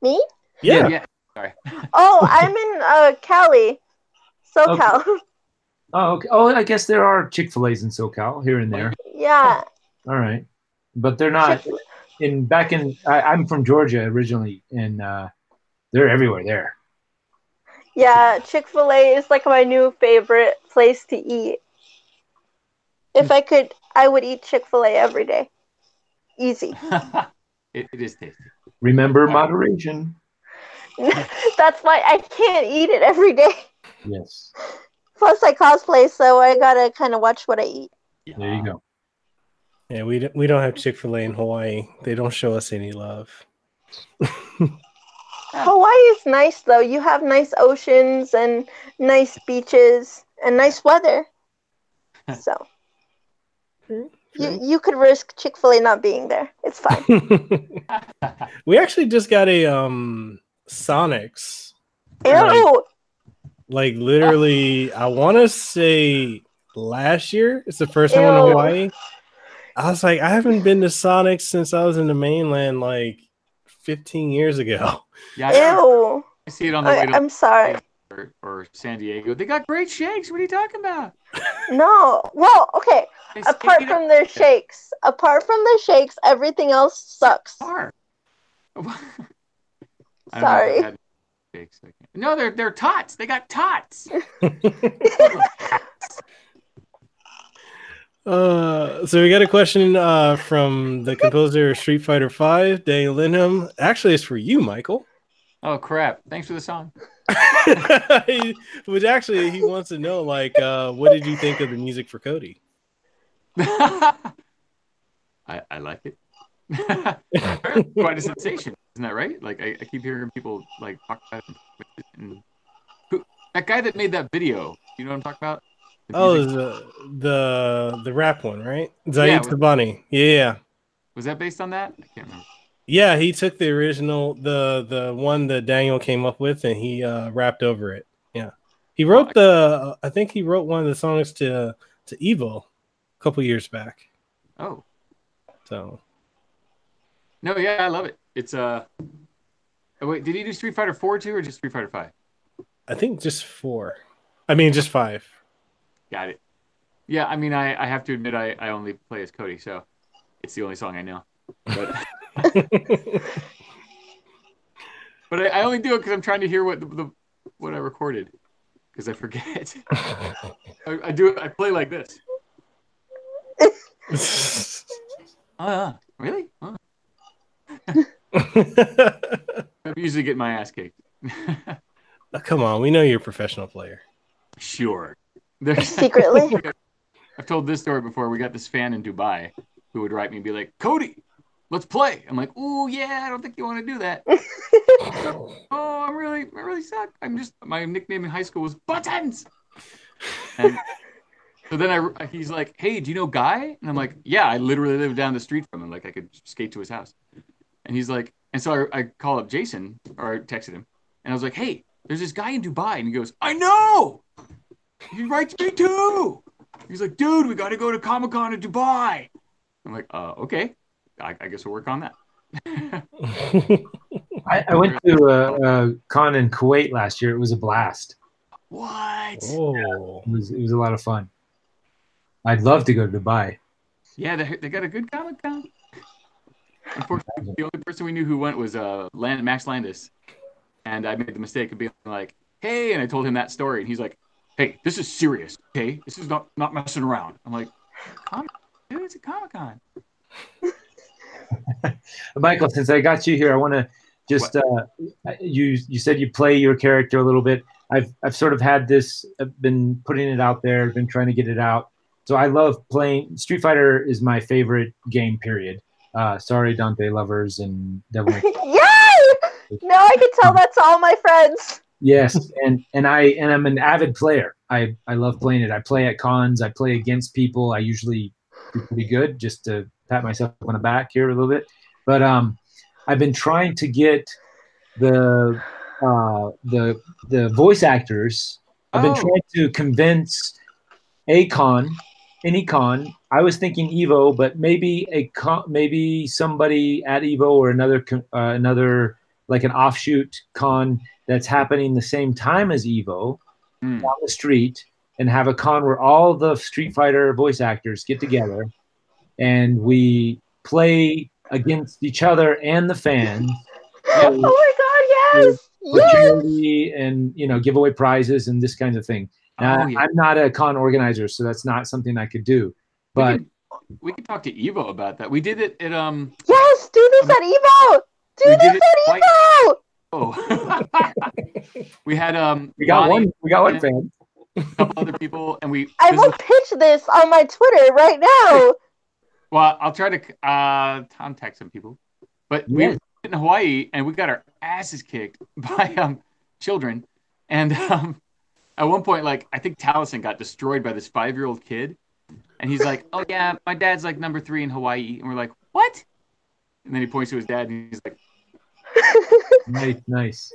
Speaker 2: Me?
Speaker 1: Yeah.
Speaker 4: Yeah. Sorry.
Speaker 2: Oh, I'm in Cali, SoCal.
Speaker 3: Okay. Oh, okay. Oh, I guess there are Chick-fil-A's in SoCal here and there.
Speaker 2: Yeah.
Speaker 3: All right, but they're not I'm from Georgia originally, and they're everywhere there.
Speaker 2: Yeah, Chick-fil-A is like my new favorite place to eat. If I could, I would eat Chick-fil-A every day. Easy.
Speaker 4: It is tasty.
Speaker 3: Remember moderation.
Speaker 2: That's why I can't eat it every day.
Speaker 3: Yes.
Speaker 2: Plus, I cosplay, so I gotta kind of watch what I eat.
Speaker 3: There you go.
Speaker 1: Yeah, we don't have Chick-fil-A in Hawaii. They don't show us any love.
Speaker 2: Hawaii is nice, though. You have nice oceans and nice beaches and nice weather. So you could risk Chick-fil-A not being there. It's fine.
Speaker 1: We actually just got a Sonics.
Speaker 2: Ew.
Speaker 1: Like literally, I want to say last year. It's the first time in
Speaker 2: Ew.
Speaker 1: Hawaii. I was like, I haven't been to Sonics since I was in the mainland like 15 years ago.
Speaker 4: Yeah.
Speaker 2: Ew.
Speaker 4: I see it on the way to
Speaker 2: I'm sorry.
Speaker 4: or San Diego. They got great shakes. What are you talking about?
Speaker 2: No. Well, okay.
Speaker 4: They
Speaker 2: Apart
Speaker 4: skate
Speaker 2: from
Speaker 4: up
Speaker 2: their
Speaker 4: there.
Speaker 2: shakes, everything else sucks.
Speaker 4: I don't know
Speaker 2: Sorry.
Speaker 4: if I've had shakes. No, they're tots. They got tots.
Speaker 1: So we got a question from the composer of Street Fighter V, Daniel Linham. Actually, it's for you, Michael.
Speaker 4: Oh crap! Thanks for the song.
Speaker 1: Which actually, he wants to know, like, what did you think of the music for Cody?
Speaker 4: I like it. Quite a sensation, isn't that right? Like I keep hearing people like talk about it. And that guy that made that video, you know what I'm talking about?
Speaker 1: The rap one, right? Zaid Tabani. Yeah.
Speaker 4: Was that based on that? I can't remember.
Speaker 1: Yeah, he took the original, the one that Daniel came up with, and he rapped over it. Yeah, he wrote I think he wrote one of the songs to Evo a couple years back.
Speaker 4: Oh,
Speaker 1: so
Speaker 4: no, yeah, I love it. It's Oh, wait, did he do Street Fighter 4 too, or just Street Fighter 5?
Speaker 1: I think just 4. I mean, just 5.
Speaker 4: Got it. Yeah, I mean, I have to admit, I only play as Cody, so it's the only song I know. But but I only do it because I'm trying to hear what I recorded, because I forget. I play like this. Really? Oh. I'm usually getting my ass kicked.
Speaker 1: come on. We know you're a professional player.
Speaker 4: Sure.
Speaker 2: Secretly.
Speaker 4: I've told this story before. We got this fan in Dubai who would write me and be like, Cody, let's play. I'm like, oh yeah, I don't think you want to do that. Oh, I really suck. My nickname in high school was Buttons. And so then he's like, hey, do you know Guy? And I'm like, yeah, I literally live down the street from him. Like I could skate to his house. And he's like, and so I call up Jason, or I texted him, and I was like, hey, there's this guy in Dubai. And he goes, I know. He writes me too. He's like, dude, we got to go to Comic-Con in Dubai. I'm like, okay. I guess we'll work on that.
Speaker 3: I went to a con in Kuwait last year. It was a blast.
Speaker 4: What?
Speaker 1: Oh.
Speaker 3: It was a lot of fun. I'd love to go to Dubai.
Speaker 4: Yeah, they got a good Comic-Con. Unfortunately, the only person we knew who went was Max Landis. And I made the mistake of being like, hey, and I told him that story. And he's like, hey, this is serious, okay? This is not messing around. I'm like, dude, it's a Comic-Con.
Speaker 3: Michael, since I got you here, I want to just you said you play your character a little bit. I've sort of had this. I've been putting it out there. Been trying to get it out. So I love playing. Street Fighter is my favorite game. Period. Sorry, Dante lovers and Devil May Cry.
Speaker 2: Yay! No, I can tell that to all my friends.
Speaker 3: Yes, and I'm an avid player. I love playing it. I play at cons. I play against people. I usually do pretty good, just to pat myself on the back here a little bit. But I've been trying to get the voice actors. I've been trying to convince any con. I was thinking Evo, but maybe somebody at Evo or another like an offshoot con that's happening the same time as Evo down the street, and have a con where all the Street Fighter voice actors get together and we play against each other and the fans.
Speaker 2: Oh my God, yes!
Speaker 3: For charity and, give away prizes and this kind of thing. Now, I'm not a con organizer, so that's not something I could do. But
Speaker 4: we could talk to Evo about that. We did it at
Speaker 2: Yes, do this at Evo! Do this at Evo!
Speaker 4: Oh. We had
Speaker 3: we got one fan.
Speaker 4: A couple other people, and
Speaker 2: I will pitch this on my Twitter right now.
Speaker 4: Well, I'll try to contact some people. But we were in Hawaii, and we got our asses kicked by children. And at one point, like, I think Taliesin got destroyed by this 5-year-old kid. And he's like, oh, yeah, my dad's like number 3 in Hawaii. And we're like, what? And then he points to his dad, and he's like,
Speaker 3: Nice.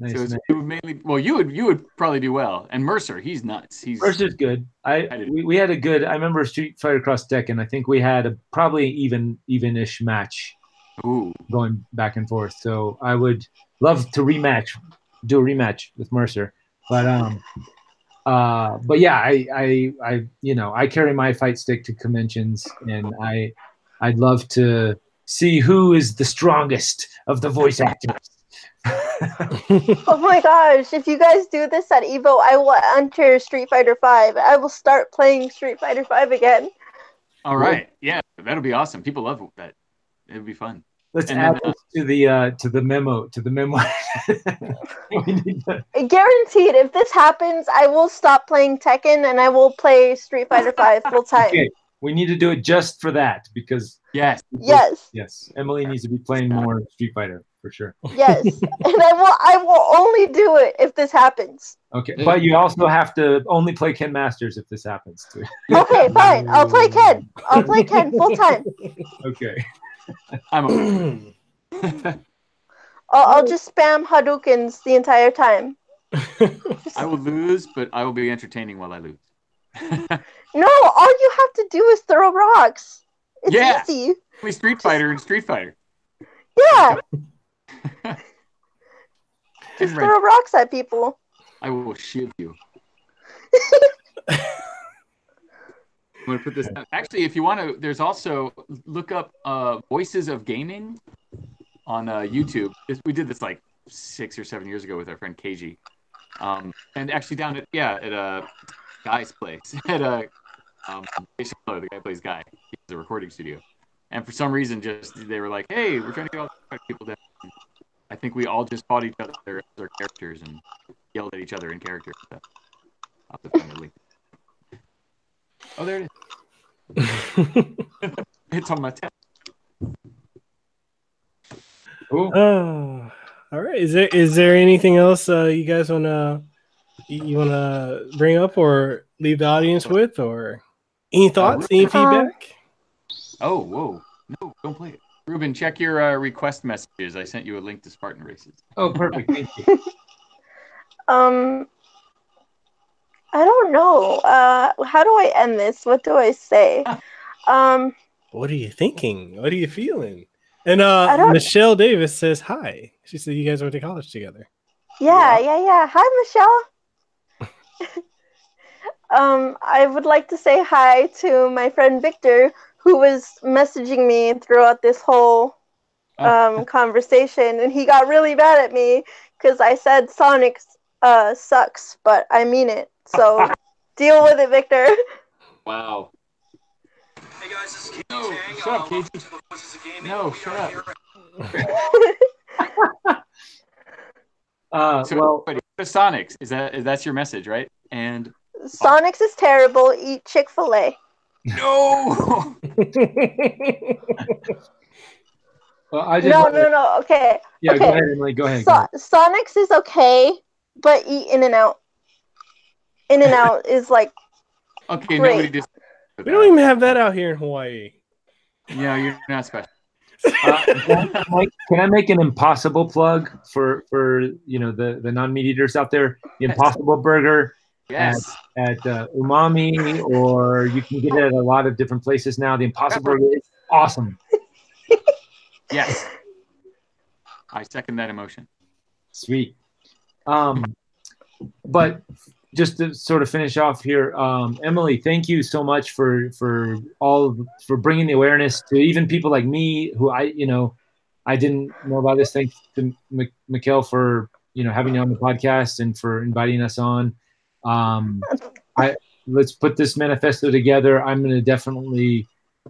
Speaker 4: So it's mainly, well, you would probably do well. And Mercer, he's nuts.
Speaker 3: Mercer's good. We had a good. I remember Street Fighter Cross Tekken. I think we had a probably even-ish match.
Speaker 4: Ooh. Going
Speaker 3: back and forth. So I would love to do a rematch with Mercer. But yeah, I carry my fight stick to conventions, and I'd love to see who is the strongest of the voice actors.
Speaker 2: Oh my gosh, if you guys do this at Evo, I will enter Street Fighter 5. I will start playing Street Fighter 5 again.
Speaker 4: All right. Yeah, that'll be awesome. People love that. It'll be fun.
Speaker 3: Let's add this to the memo.
Speaker 2: Guaranteed, if this happens, I will stop playing Tekken and I will play Street Fighter 5 full time.
Speaker 3: Okay. We need to do it just for that, because
Speaker 2: yes,
Speaker 3: Emily needs to be playing more Street Fighter for sure.
Speaker 2: Yes, and I will only do it if this happens.
Speaker 3: Okay, but you also have to only play Ken Masters if this happens too.
Speaker 2: Okay, fine. I'll play Ken. I'll play Ken full time.
Speaker 3: Okay.
Speaker 2: I'll just spam Hadoukens the entire time.
Speaker 4: I will lose, but I will be entertaining while I lose.
Speaker 2: No, all you have to do is throw rocks. It's easy.
Speaker 4: Only Street Fighter and Street Fighter.
Speaker 2: Yeah. Just throw rocks at people.
Speaker 4: I will shiv you. I'm going to put this down. Actually, if you want to, there's also, look up Voices of Gaming on YouTube. We did this like 6 or 7 years ago with our friend KG. And actually down at Guy's place. At the guy plays Guy. He has a recording studio. And for some reason, they were like, hey, we're trying to get all the people down. I think we all just fought each other as our characters, and yelled at each other in character. So I'll have to find the link. Oh, there it is. It's on my tab.
Speaker 3: Cool.
Speaker 1: Oh, all right. Is there anything else you guys wanna bring up or leave the audience with, or any thoughts, any feedback?
Speaker 4: Oh, whoa! No, don't play it. Ruben, check your request messages. I sent you a link to Spartan Races.
Speaker 3: Oh, perfect. Thank you.
Speaker 2: I don't know. How do I end this? What do I say?
Speaker 1: What are you thinking? What are you feeling? And Michelle Davis says hi. She said you guys went to college together.
Speaker 2: Yeah. Hi, Michelle. I would like to say hi to my friend Victor, who was messaging me throughout this whole conversation, and he got really mad at me because I said Sonic sucks, but I mean it. So deal with it, Victor.
Speaker 4: Wow.
Speaker 5: Hey guys, this is Casey.
Speaker 4: No, shut up, Casey. No, shut up.
Speaker 3: Well,
Speaker 4: Sonics that's your message, right? And
Speaker 2: Sonics is terrible. Eat Chick-fil-A.
Speaker 4: no.
Speaker 3: well,
Speaker 2: No. Okay.
Speaker 3: Yeah,
Speaker 2: okay.
Speaker 3: Go ahead, Emily. Go ahead.
Speaker 2: Sonics is okay, but eat In-N-Out. In-N-Out is like
Speaker 4: okay.
Speaker 2: great.
Speaker 4: Nobody just.
Speaker 1: We don't even have that out here in Hawaii.
Speaker 4: Yeah, you're not special.
Speaker 3: Can I make an impossible plug for the non-meat eaters out there? The Impossible Burger at Umami, or you can get it at a lot of different places now. The Impossible Burger is awesome.
Speaker 4: Yes, I second that emotion.
Speaker 3: Sweet. But just to sort of finish off here, Emily, thank you so much for bringing the awareness to even people like me who I didn't know about this. Thanks to Mekel for having you on the podcast and for inviting us on. Let's put this manifesto together. I'm going to definitely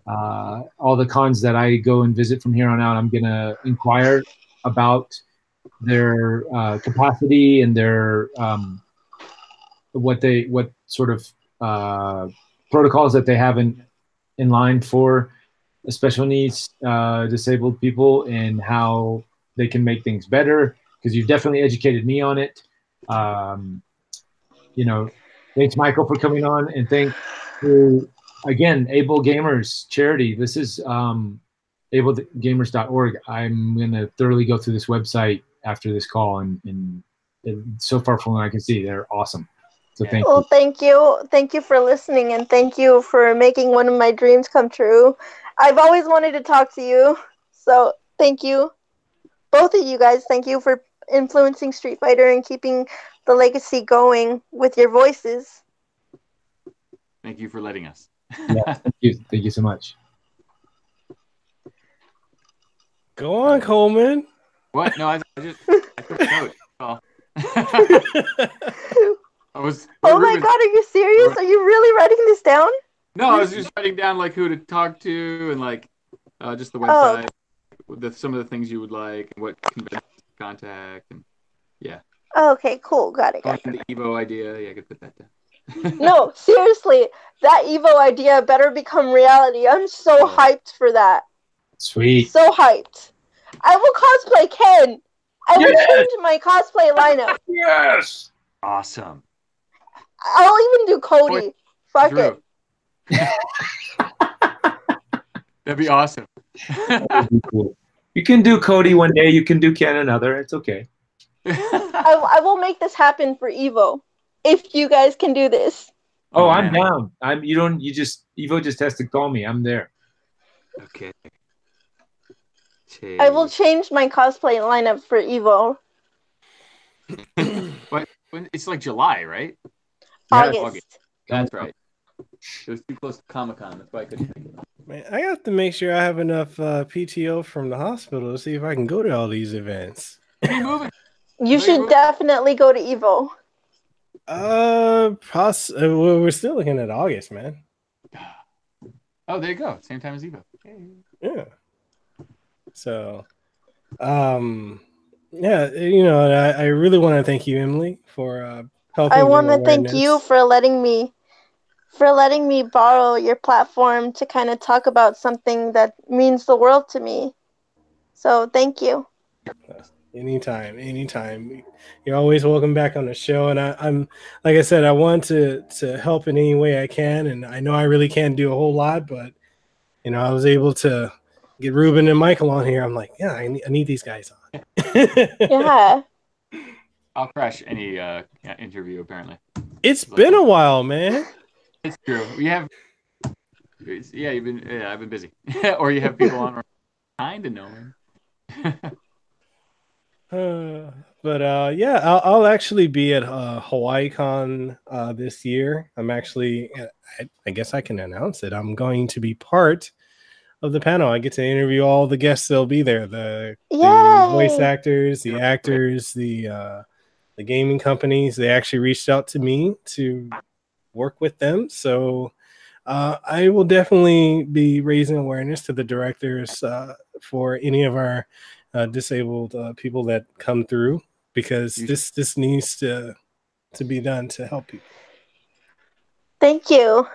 Speaker 3: all the cons that I go and visit from here on out, I'm going to inquire about their capacity and their what sort of protocols that they have in line for special needs disabled people and how they can make things better, because you've definitely educated me on it. Thanks Michael for coming on, and thanks to again Able Gamers charity. This is ablegamers.org. I'm going to thoroughly go through this website after this call, and so far from what I can see, they're awesome. So thank you.
Speaker 2: Thank you for listening, and thank you for making one of my dreams come true. I've always wanted to talk to you, so thank you, both of you guys. Thank you for influencing Street Fighter and keeping the legacy going with your voices.
Speaker 4: Thank you for letting us.
Speaker 3: Yeah, thank you so much.
Speaker 1: Go on, Coleman.
Speaker 4: What? No, I took a note. Oh.
Speaker 2: Oh my God, are you serious? Are you really writing this down?
Speaker 4: No, I was just writing down like who to talk to and like just the website, some of the things you would like, and what conventions to contact, and yeah.
Speaker 2: Oh, okay, cool. Got it.
Speaker 4: The Evo idea, yeah, I could put that down.
Speaker 2: No, seriously, that Evo idea better become reality. I'm so hyped for that.
Speaker 3: Sweet.
Speaker 2: So hyped. I will cosplay Ken. I will change my cosplay lineup.
Speaker 3: Yes.
Speaker 4: Awesome.
Speaker 2: I'll even do Cody. Fuck it.
Speaker 4: That'd be awesome.
Speaker 3: That'd be cool. You can do Cody one day. You can do Ken another. It's okay.
Speaker 2: I will make this happen for Evo. If you guys can do this.
Speaker 3: Oh, I'm down. Evo just has to call me. I'm there.
Speaker 4: Okay.
Speaker 2: I will change my cosplay lineup for Evo.
Speaker 4: But it's like July, right?
Speaker 2: August.
Speaker 4: That's right. It was too close to Comic-Con. That's why I couldn't think of it.
Speaker 1: Man, I have to make sure I have enough PTO from the hospital to see if I can go to all these events.
Speaker 4: Keep moving.
Speaker 2: You should definitely go to Evo.
Speaker 1: We're still looking at August, man.
Speaker 4: Oh, there you go. Same time as Evo.
Speaker 1: Yeah. So, Yeah, I really want to thank you, Emily, for
Speaker 2: I
Speaker 1: helping bring
Speaker 2: want to thank you
Speaker 1: awareness.
Speaker 2: for letting me borrow your platform to kind of talk about something that means the world to me. So thank you.
Speaker 1: Anytime. You're always welcome back on the show. And I'm like I said, I want to help in any way I can. And I know I really can't do a whole lot, but I was able to get Ruben and Mekel on here. I'm like, yeah, I need these guys on.
Speaker 2: Yeah.
Speaker 4: I'll crash any interview. Apparently,
Speaker 1: It's been a while, man.
Speaker 4: it's true. You've been. Yeah, I've been busy, or you have people on kind of knowing.
Speaker 1: Yeah, I'll actually be at HawaiiCon this year. I'm actually, I guess I can announce it. I'm going to be part of the panel. I get to interview all the guests that'll be there. The voice actors, the actors, the gaming companies. They actually reached out to me to work with them. So I will definitely be raising awareness to the directors for any of our disabled people that come through, because this needs to be done to help people.
Speaker 2: Thank you.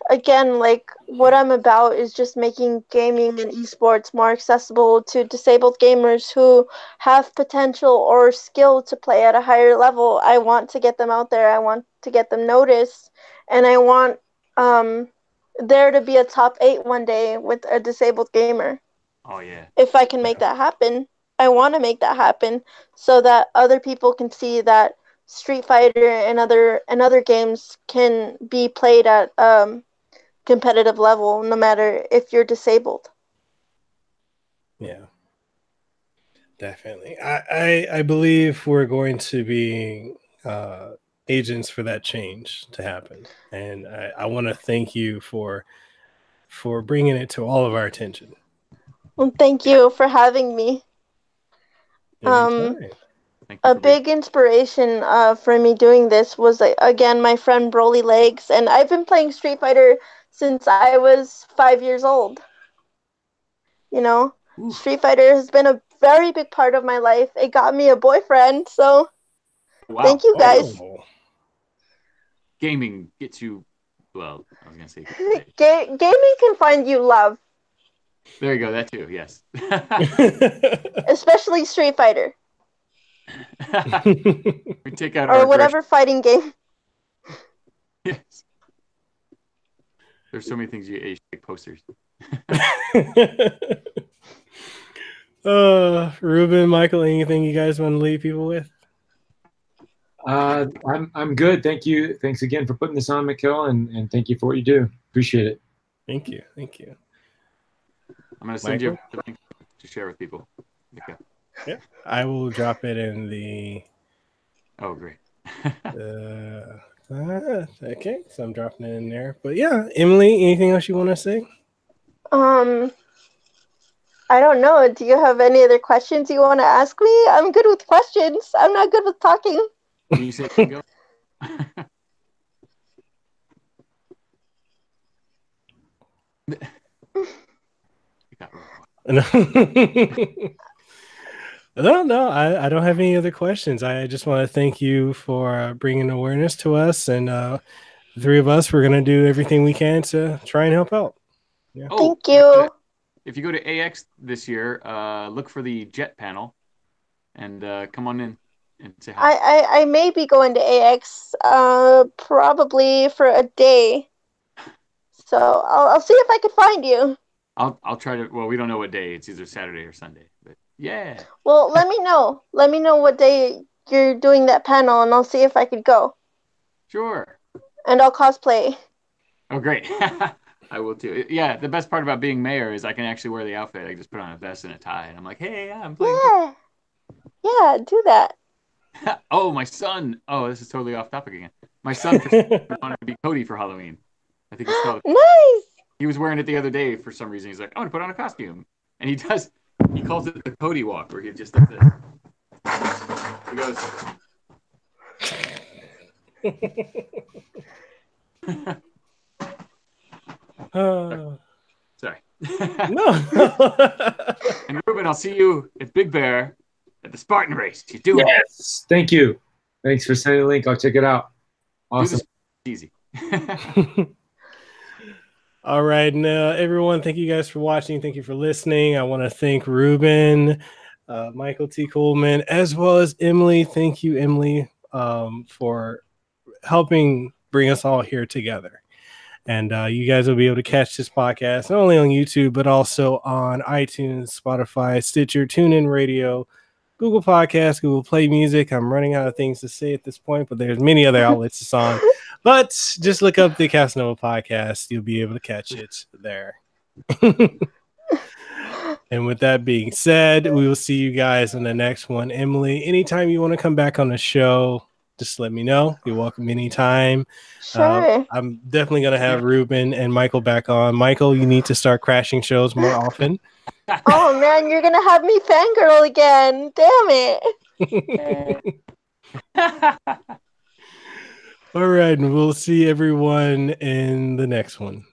Speaker 2: Again, like what I'm about is just making gaming and esports more accessible to disabled gamers who have potential or skill to play at a higher level. I want to get them out there. I want to get them noticed, and I want there to be a top 8 one day with a disabled gamer.
Speaker 4: Oh yeah.
Speaker 2: If I can make that happen, I want to make that happen so that other people can see that Street Fighter and other games can be played at competitive level, no matter if you're disabled.
Speaker 1: Yeah, definitely. I believe we're going to be agents for that change to happen, and I want to thank you for bringing it to all of our attention.
Speaker 2: Well, thank you for having me.
Speaker 1: Anytime.
Speaker 2: A big inspiration for me doing this was, again, my friend Broly Legs, and I've been playing Street Fighter since I was 5 years old. Street Fighter has been a very big part of my life. It got me a boyfriend, so thank you guys.
Speaker 4: Gaming gets you, well, I was going to say.
Speaker 2: Gaming can find you love.
Speaker 4: There you go, that too, yes.
Speaker 2: Especially Street Fighter.
Speaker 4: We take out
Speaker 2: or whatever fighting game.
Speaker 4: Yes. There's so many things you age like posters.
Speaker 1: Reuben, Mekel, anything you guys want to leave people with?
Speaker 3: I'm good. Thank you. Thanks again for putting this on, Mekel, and thank you for what you do. Appreciate it.
Speaker 1: Thank you.
Speaker 4: I'm going to send you a link to share with people. Okay.
Speaker 1: Yeah, I will drop it in the.
Speaker 4: Oh, great.
Speaker 1: Okay, so I'm dropping it in there. But yeah, Emily, anything else you want to say?
Speaker 2: I don't know. Do you have any other questions you want to ask me? I'm good with questions. I'm not good with talking.
Speaker 4: Can you say go?
Speaker 1: No, I don't have any other questions. I just want to thank you for bringing awareness to us, and the three of us, we're going to do everything we can to try and help out. Yeah.
Speaker 2: Thank you.
Speaker 4: If you go to AX this year, look for the Jet panel, and come on in and say
Speaker 2: hi. I may be going to AX probably for a day, so I'll see if I can find you.
Speaker 4: I'll try to. Well, we don't know what day. It's either Saturday or Sunday. But yeah.
Speaker 2: Well, let me know. Let me know what day you're doing that panel, and I'll see if I could go.
Speaker 4: Sure.
Speaker 2: And I'll cosplay.
Speaker 4: Oh, great. I will too. Yeah, the best part about being mayor is I can actually wear the outfit. I can just put on a vest and a tie, and I'm like, hey, I'm playing.
Speaker 2: Yeah, do that.
Speaker 4: Oh, my son. Oh, this is totally off topic again. My son wanted to be Cody for Halloween. I think it's called.
Speaker 2: Nice.
Speaker 4: He was wearing it the other day for some reason. He's like, I want to put on a costume. And he does. He calls it the Cody walk, where he just does this. He goes. Sorry.
Speaker 1: No.
Speaker 4: And Ruben, I'll see you at Big Bear at the Spartan Race. You do it.
Speaker 3: Yes. Thank you. Thanks for sending the link. I'll check it out. Awesome.
Speaker 4: Easy.
Speaker 1: All right, now everyone, thank you guys for watching. Thank you for listening. I want to thank Ruben, Michael T. Coleman, as well as Emily. Thank you, Emily, for helping bring us all here together. And you guys will be able to catch this podcast not only on YouTube, but also on iTunes, Spotify, Stitcher, TuneIn Radio, Google Podcasts, Google Play Music. I'm running out of things to say at this point, but there's many other outlets it's on. But just look up the Kasanova podcast. You'll be able to catch it there. And with that being said, we will see you guys in the next one. Emily, anytime you want to come back on the show, just let me know. You're welcome anytime.
Speaker 2: Sure.
Speaker 1: I'm definitely going to have Ruben and Michael back on. Michael, you need to start crashing shows more often.
Speaker 2: Oh, man, you're going to have me fangirl again. Damn it.
Speaker 1: All right, and we'll see everyone in the next one.